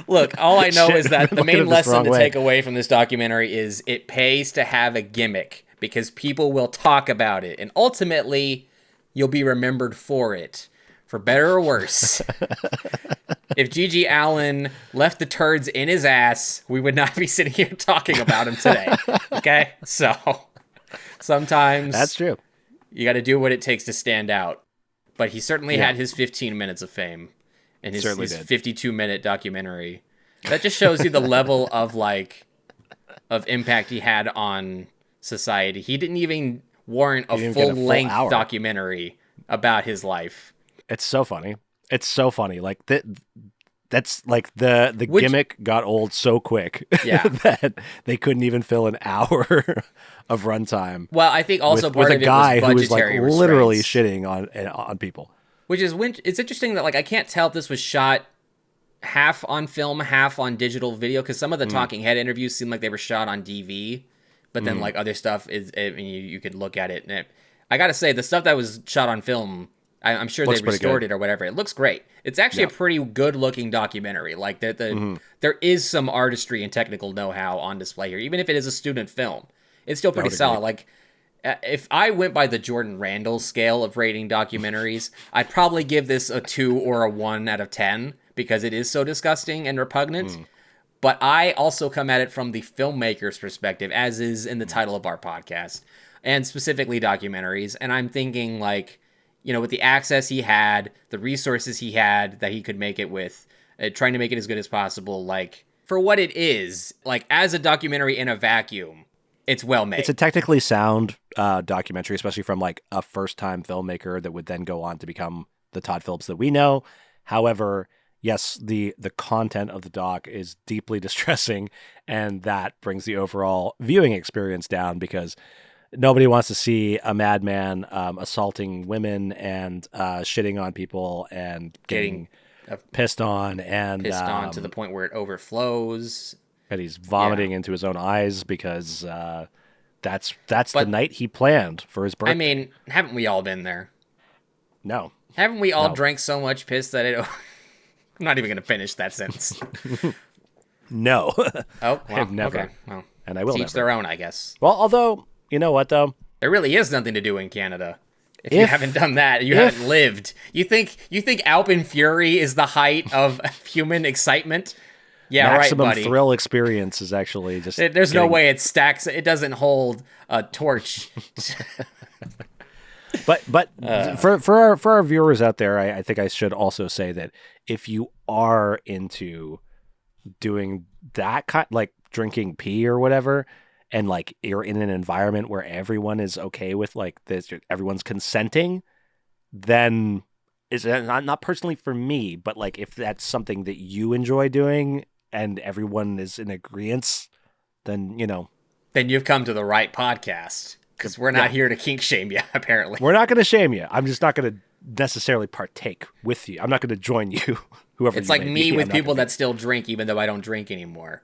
Look, all I know is that the main lesson to take away from this documentary is it pays to have a gimmick, because people will talk about it, and ultimately you'll be remembered for it, for better or worse. If G.G. Allin left the turds in his ass, we would not be sitting here talking about him today. Okay? So sometimes that's true. You got to do what it takes to stand out. But he certainly had his 15 minutes of fame in his 52-minute documentary. That just shows you the level of impact he had on society. He didn't even warrant a full-length documentary about his life. It's so funny. It's so funny. Like that's like the gimmick got old so quick that they couldn't even fill an hour of runtime. Well, I think also with a guy who was like literally restraints. shitting on people. Which is it's interesting that I can't tell if this was shot half on film, half on digital video, because some of the talking head interviews seem like they were shot on DV, but then other stuff you could look at it, and I gotta say the stuff that was shot on film, I'm sure they restored it or whatever. It looks great. It's actually a pretty good-looking documentary. Like there is some artistry and technical know-how on display here, even if it is a student film. It's still pretty solid. Like if I went by the Jordan Randall scale of rating documentaries, I'd probably give this a 2 or a 1 out of 10 because it is so disgusting and repugnant. But I also come at it from the filmmaker's perspective, as is in the title of our podcast, and specifically documentaries. And I'm thinking with the access he had, the resources he had that he could make it with, trying to make it as good as possible, for what it is, as a documentary in a vacuum, it's well made. It's a technically sound documentary, especially from a first-time filmmaker that would then go on to become the Todd Phillips that we know. However, yes, the content of the doc is deeply distressing, and that brings the overall viewing experience down because nobody wants to see a madman assaulting women and shitting on people and getting pissed on to the point where it overflows. And he's vomiting into his own eyes because that's the night he planned for his birthday. I mean, haven't we all been there? No. Haven't we all drank so much piss that it... I'm not even going to finish that sentence. No. Oh, well, I've never. Okay. Well, and I will teach never. their own, I guess. Well, although, you know what, though? There really is nothing to do in Canada. If you haven't done that, you haven't lived. You think Alpine Fury is the height of human excitement? Yeah, maximum right, buddy. thrill experience is actually just... There's no way it stacks. It doesn't hold a torch. But for our viewers out there, I think I should also say that if you are into doing that kind, drinking pee or whatever, and you're in an environment where everyone is okay with this, everyone's consenting, then it's not personally for me, but if that's something that you enjoy doing and everyone is in agreement, then then you've come to the right podcast. Because we're not here to kink shame you, apparently. We're not going to shame you. I'm just not going to necessarily partake with you. I'm not going to join you, whoever it's you like may me be. with people that still drink, even though I don't drink anymore.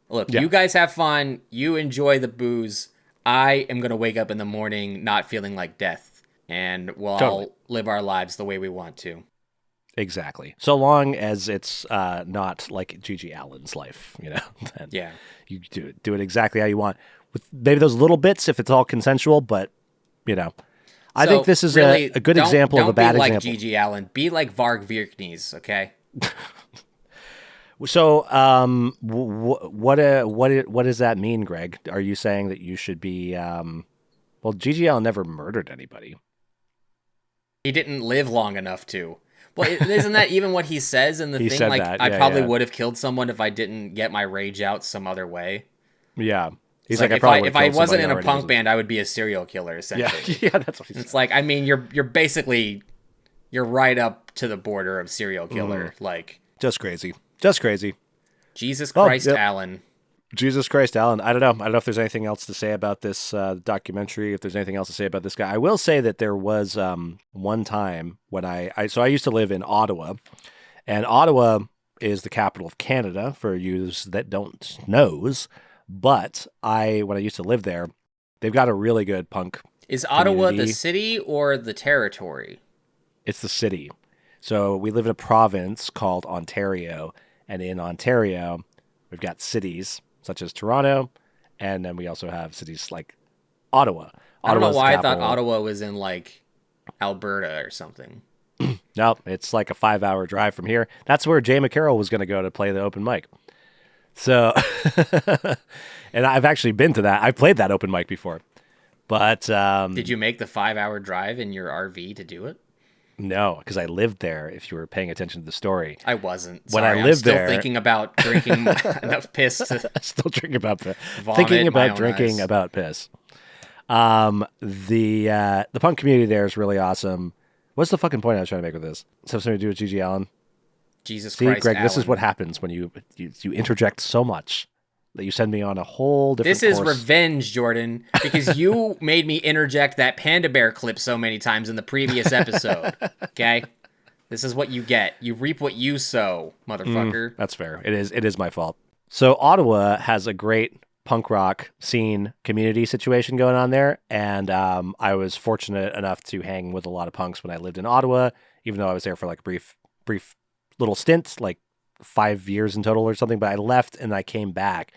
Look, you guys have fun. You enjoy the booze. I am going to wake up in the morning not feeling like death. And we'll all live our lives the way we want to. Exactly. So long as it's not like G.G. Allin's life, then you do it exactly how you want. With maybe those little bits if it's all consensual, but I think this is really, a good example of a bad example. Don't be like G.G. Allin. Be like Varg Vikernes, okay? So, what does that mean, Greg? Are you saying that you should be? Well, GGL never murdered anybody. He didn't live long enough to. Well, isn't that even what he says in the He thing? said Like, that. I Yeah, probably yeah. would have killed someone if I didn't get my rage out some other way. Yeah, he's It's like, I probably if I would've killed wasn't somebody in a already punk wasn't- band, I would be a serial killer, Yeah, essentially. yeah, that's what he said. It's like, I mean, you're basically you're right up to the border of serial killer. Like, Just crazy. Just crazy. Jesus Oh, Christ, yep. Allin. Jesus Christ, Alan. I don't know. I don't know if there's anything else to say about this documentary, if there's anything else to say about this guy. I will say that there was one time when I used to live in Ottawa, and Ottawa is the capital of Canada, for you that don't knows. But when I used to live there, they've got a really good punk. Is Ottawa the community. city or the territory? It's the city. So we live in a province called Ontario, and in Ontario, we've got cities such as Toronto, and then we also have cities like Ottawa. I don't know Ottawa's the why I thought capital. Ottawa was in, like, Alberta or something. No, it's like a 5-hour drive from here. That's where Jay McCarroll was going to go to play the open mic. So, and I've actually been to that. I've played that open mic before. But Did you make the 5-hour drive in your RV to do it? no, because I lived there, if you were paying attention to the story. I wasn't. When Sorry, I I'm lived still there- thinking about drinking enough piss to Still drinking about vomit thinking my about own drinking eyes. about piss. The punk community there is really awesome. What's the fucking point I was trying to make with this? Does it have something to do with Gigi Allen? Jesus See, Christ, Greg, this is Allin. what happens when you interject so much that you send me on a whole different This is course. revenge, Jordan, because you made me interject that Panda Bear clip so many times in the previous episode. Okay? This is what you get. You reap what you sow, motherfucker. That's fair. It is my fault. So Ottawa has a great punk rock scene community situation going on there, and I was fortunate enough to hang with a lot of punks when I lived in Ottawa, even though I was there for like a brief little stint, like 5 years in total or something. But I left and I came back,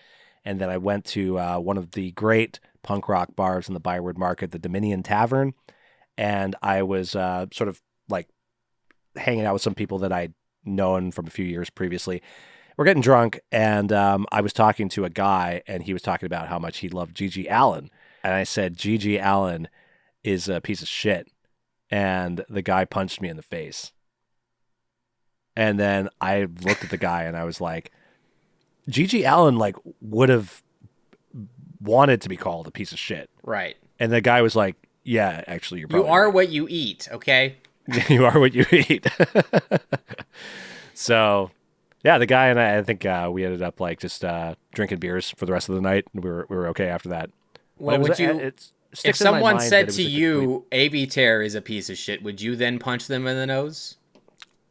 and then I went to one of the great punk rock bars in the Byward Market, the Dominion Tavern, and I was sort of like hanging out with some people that I'd known from a few years previously. We're getting drunk, and I was talking to a guy, and he was talking about how much he loved Gigi Allen. And I said, Gigi Allen is a piece of shit. And the guy punched me in the face. And then I looked at the guy, and I was like, Gigi Allen like would have wanted to be called a piece of shit. Right. And the guy was like, yeah, actually, you're You probably are right. what you eat, okay? You are what you eat. So, yeah, the guy and I think we ended up like just drinking beers for the rest of the night. We were okay after that. Well, But would you... It If sticks in my someone mind said that it to was a you, Avitair is a piece of shit, would you then punch them in the nose?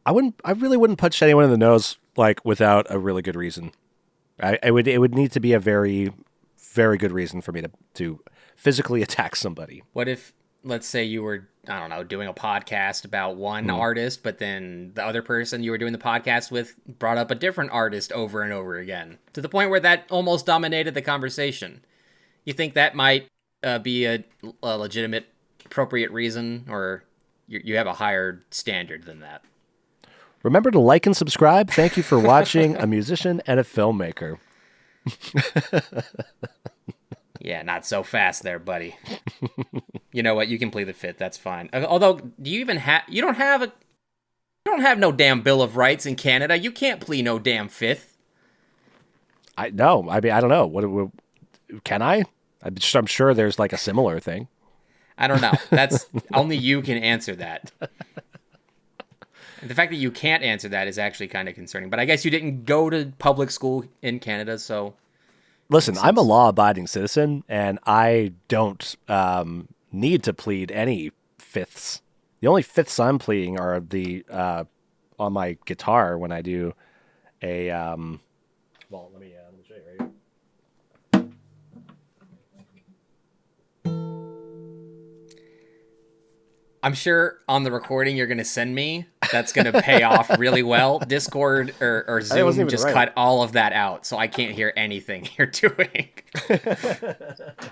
I really wouldn't punch anyone in the nose like without a really good reason. It would need to be a very, very good reason for me to physically attack somebody. What if, let's say you were, I don't know, doing a podcast about one artist, but then the other person you were doing the podcast with brought up a different artist over and over again, to the point where that almost dominated the conversation? You think that might be a legitimate, appropriate reason, or you have a higher standard than that? Remember to like and subscribe. Thank you for watching A Musician and a Filmmaker. Yeah, not so fast there, buddy. You know what? You can plead the fifth. That's fine. Although, do you even have? You don't have no damn Bill of Rights in Canada. You can't plead no damn fifth. No, I mean I don't know. What can I? I'm sure there's like a similar thing. I don't know. That's only you can answer that. The fact that you can't answer that is actually kind of concerning. But I guess you didn't go to public school in Canada, so Listen, I'm a law-abiding citizen, and I don't need to plead any fifths. The only fifths I'm pleading are the on my guitar when I do a. Well, let me show you right here. I'm sure on the recording you're going to send me, that's going to pay off really well. Discord or wasn't Zoom even just right. cut all of that out, so I can't hear anything you're doing.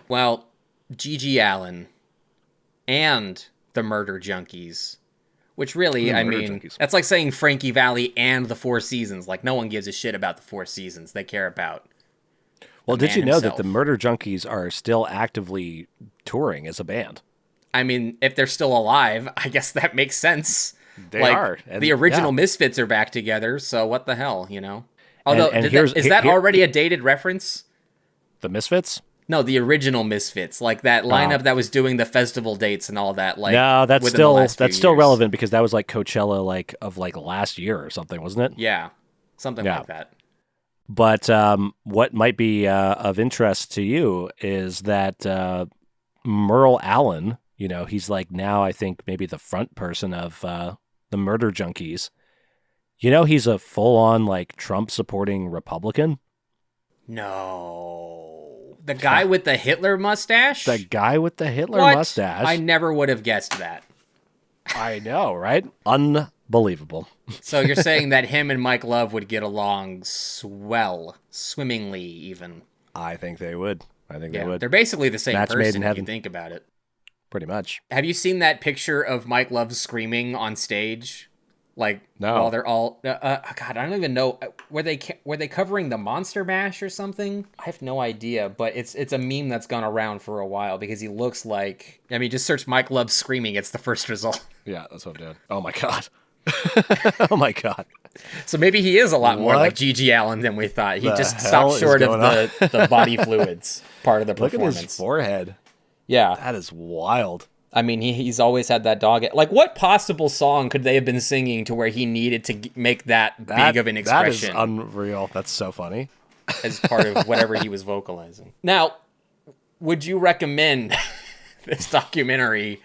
Well, Gigi Allen and the Murder Junkies Which really, I Murder mean, Junkies. that's like saying Frankie Valli and the Four Seasons. Like, no one gives a shit about the Four Seasons. They care about Well, the did you man know himself. that the Murder Junkies are still actively touring as a band? I mean, if they're still alive, I guess that makes sense. They like, are. And, the original yeah. Misfits are back together, so what the hell, you know? Although, And is that already a dated reference? The Misfits? No, the original Misfits, like that lineup that was doing the festival dates and all that. Like, No, that's within the still last few years. relevant because that was like Coachella of last year or something, wasn't it? Yeah, something Yeah. like that. But what might be of interest to you is that Merle Allin, he's like now I think maybe the front person of the Murder Junkies. He's a full-on like Trump supporting Republican. No. The guy with the Hitler mustache? The guy with the Hitler What? mustache. I never would have guessed that. I know, right? Unbelievable. So you're saying that him and Mike Love would get along swimmingly even. I think they would. They would. They're basically the same Match made in person if heaven. you think about it. Pretty much. Have you seen that picture of Mike Love screaming on stage? Like, No. while they're all... God, I don't even know. Were they covering the Monster Mash or something? I have no idea, but it's a meme that's gone around for a while because he looks like... I mean, just search Mike Love screaming. It's the first result. Yeah, that's what I'm doing. Oh my god. Oh my god. So maybe he is a lot more What like G.G. Allen than we thought. He the just hell stopped is short of going on? the body fluids part of the Look at performance. his forehead. Yeah. That is wild. I mean, he's always had that dog. Like, what possible song could they have been singing to where he needed to make that big of an expression? That is unreal. That's so funny. As part of whatever he was vocalizing. Now, would you recommend this documentary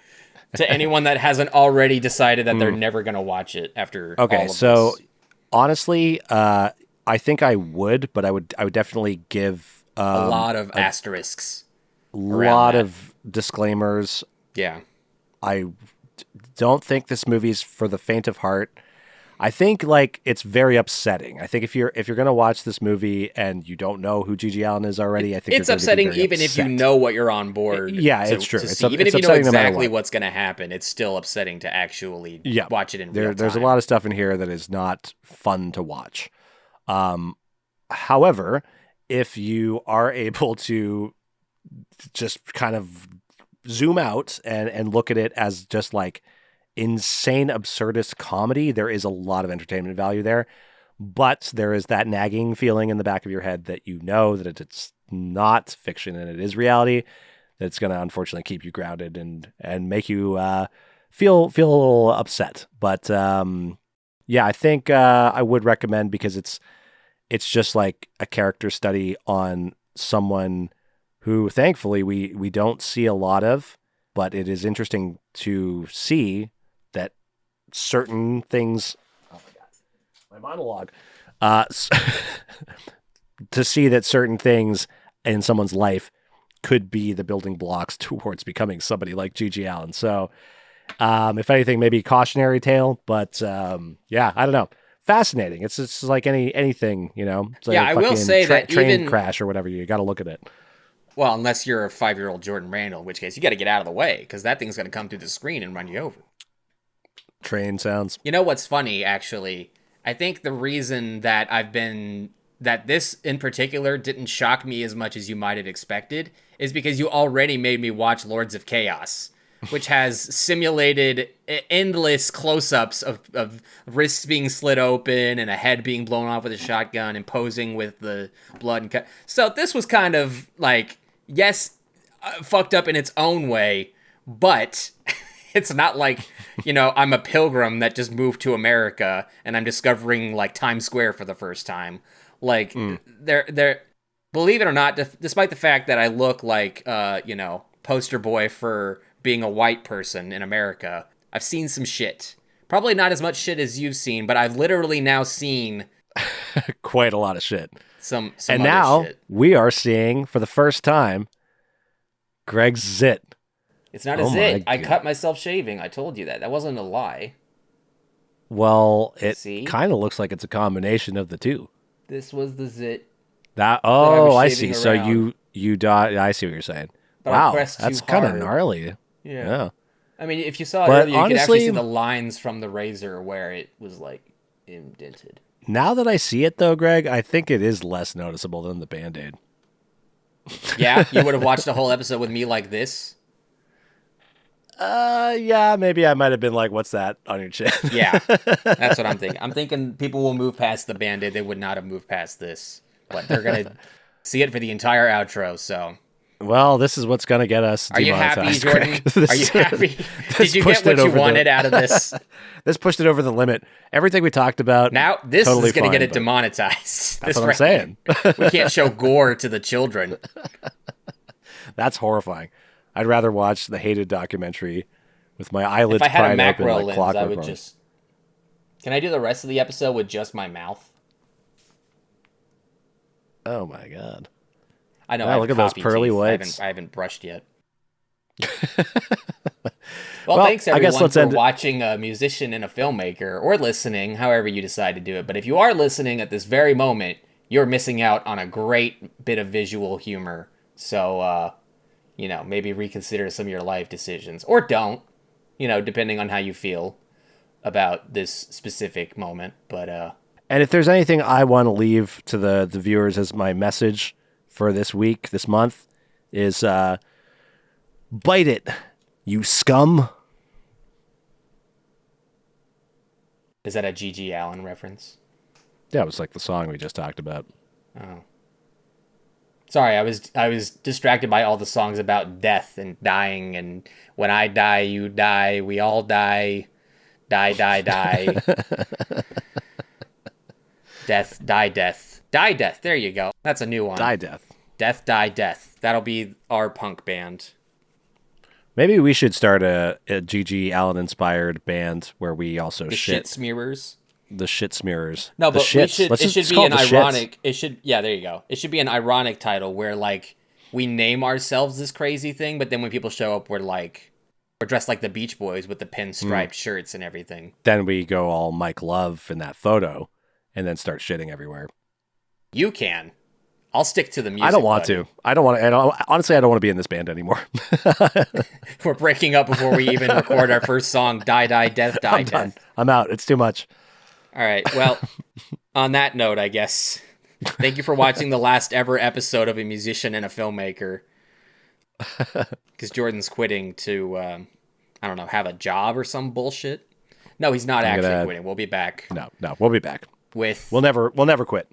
to anyone that hasn't already decided that they're never going to watch it after all of so this? honestly, I think I would, but I would definitely give A lot of asterisks. lot that. of disclaimers. Yeah. I don't think this movie's for the faint of heart. I think like it's very upsetting. I think if you're gonna watch this movie and you don't know who G.G. Allen is already, I think It's you're going to be upsetting very even if you upset. know what you're on board. Yeah, to- it's true. to It's see. up- Even it's if you know upsetting no matter exactly what. what's going to happen, it's still upsetting to actually Yeah. watch it in real time. There's a lot of stuff in here that is not fun to watch. However, if you are able to just kind of zoom out and look at it as just like insane absurdist comedy, there is a lot of entertainment value there. But there is that nagging feeling in the back of your head that you know that it's not fiction and it is reality. That's going to unfortunately keep you grounded and make you feel a little upset. But yeah, I think I would recommend because it's just like a character study on someone who thankfully we don't see a lot of, but it is interesting to see that certain things. Oh my god, my monologue. To see that certain things in someone's life could be the building blocks towards becoming somebody like G.G. Allen. So, if anything, maybe cautionary tale, but yeah, I don't know. Fascinating. It's just like anything, It's like Yeah, a I will fucking say that train even- crash or whatever. You got to look at it. Well, unless you're a 5-year-old Jordan Randall, in which case you got to get out of the way because that thing's going to come through the screen and run you over. Train sounds. You know what's funny, actually? I think the reason that that this in particular didn't shock me as much as you might have expected is because you already made me watch Lords of Chaos, which has simulated endless close-ups of wrists being slit open and a head being blown off with a shotgun and posing with the blood and cut. So this was kind of like, yes, fucked up in its own way, but it's not like, I'm a pilgrim that just moved to America and I'm discovering like Times Square for the first time. Like they're believe it or not, despite the fact that I look like, poster boy for being a white person in America, I've seen some shit. Probably not as much shit as you've seen, but I've literally now seen Quite a lot of shit. some And other now shit. we are seeing for the first time Greg's zit. It's not a Oh my zit. I God. cut myself shaving. I told you that. That wasn't a lie. Well, it See? kind of looks like it's a combination of the two. This was the zit. That I was I shaving see. So around. you I see what you're saying. But I Wow, pressed that's too kind of hard. gnarly. Yeah. I mean, if you saw it But earlier, you could actually honestly- see the lines from the razor where it was like indented. Now that I see it, though, Greg, I think it is less noticeable than the Band-Aid. Yeah, you would have watched a whole episode with me like this. Yeah, maybe I might have been like, "What's that on your chin?" Yeah, that's what I'm thinking. I'm thinking people will move past the Band-Aid. They would not have moved past this, but they're gonna see it for the entire outro. So, Well, this is what's gonna get us. are you happy, demonetized, Jordan? Greg. This- Are you happy? this Did you pushed get it what you over the- wanted out of this? This pushed it over the limit. Everything we talked about. Now this totally is gonna get fine, it but demonetized. That's what I'm saying. We can't show gore to the children. That's horrifying. I'd rather watch the hated documentary with my eyelids If I had a pried open macro like lens, clockwork. I would orange. just. Can I do the rest of the episode with just my mouth? Oh my god. I know. Wow, I have look at those coffee pearly teeth. whites. I haven't brushed yet. Well, thanks I guess everyone let's for end it- watching a musician and a filmmaker, or listening, however you decide to do it. But if you are listening at this very moment, you're missing out on a great bit of visual humor. So, maybe reconsider some of your life decisions, or don't. Depending on how you feel about this specific moment. But And if there's anything I want to leave to the viewers as my message for this week, this month, is bite it, you scum. is that a G.G. Allin reference? Yeah, it was like the song we just talked about. Oh. Sorry, I was distracted by all the songs about death and dying, and when I die, you die, we all die, die, die, die. Death, die, death. Die, death, there you go. That's a new one. Die death. Death, die, death. That'll be our punk band. Maybe we should start a G.G. Allen inspired band where we also The shit smearers. the shit smearers. No, The but we shits. should. Let's It just should be call an it the shits. ironic. It should. Yeah, there you go. It should be an ironic title where like we name ourselves this crazy thing, but then when people show up, we're dressed like the Beach Boys with the pinstriped shirts and everything. Then we go all Mike Love in that photo, and then start shitting everywhere. You can. I'll stick to the music. I don't want buddy. to. I don't want to. Honestly, I don't want to be in this band anymore. We're breaking up before we even record our first song. Die, die, death, die, I'm done. death. I'm out. It's too much. All right. Well, on that note, I guess. Thank you for watching the last ever episode of A Musician and a Filmmaker. Because Jordan's quitting to, I don't know, have a job or some bullshit. No, he's not actually quitting. We'll be back No, we'll be back. with. We'll never quit.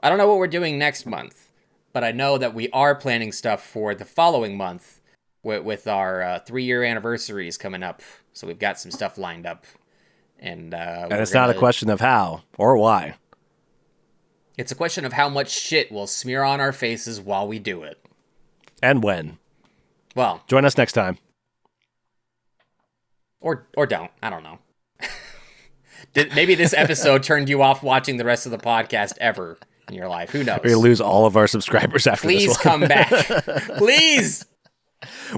I don't know what we're doing next month, but I know that we are planning stuff for the following month with our 3-year anniversaries coming up. So we've got some stuff lined up. And It's not a question of how or why. It's a question of how much shit we'll smear on our faces while we do it. And when. Well, Join us next time. or don't. I don't know. Maybe this episode turned you off watching the rest of the podcast ever in your life. Who knows? We're going to lose all of our subscribers after Please this one. come back. Please.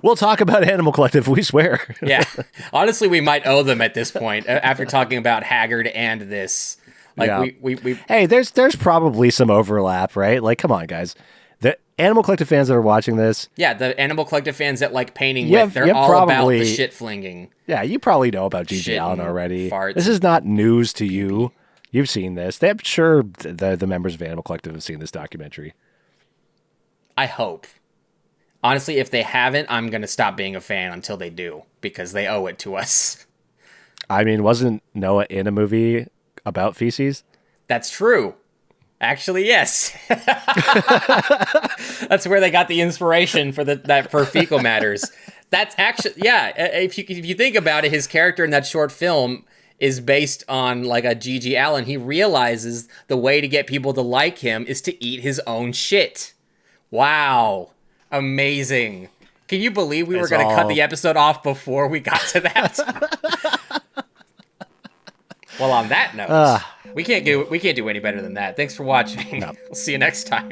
We'll talk about Animal Collective, we swear. Yeah. Honestly, we might owe them at this point after talking about Haggard and this. Like Yeah. we Hey, there's probably some overlap, right? Like, come on, guys. The Animal Collective fans that are watching this, yeah, the Animal Collective fans that like painting Yeah, with, they're yeah, all about probably- the shit flinging. yeah, you probably know about G.G. Shit Allen and already. farts. This is not news to you. You've seen this. I'm sure the members of Animal Collective have seen this documentary. I hope. Honestly, if they haven't, I'm going to stop being a fan until they do, because they owe it to us. I mean, wasn't Noah in a movie about feces? That's true. Actually, yes. That's where they got the inspiration for for Fecal Matters. That's actually, yeah, if you think about it, his character in that short film is based on like a G.G. Allen. He realizes the way to get people to like him is to eat his own shit. Wow. Amazing. Can you believe we were going to cut the episode off before we got to that? Well, on that note, we can't do any better than that. Thanks for watching. We'll see you next time.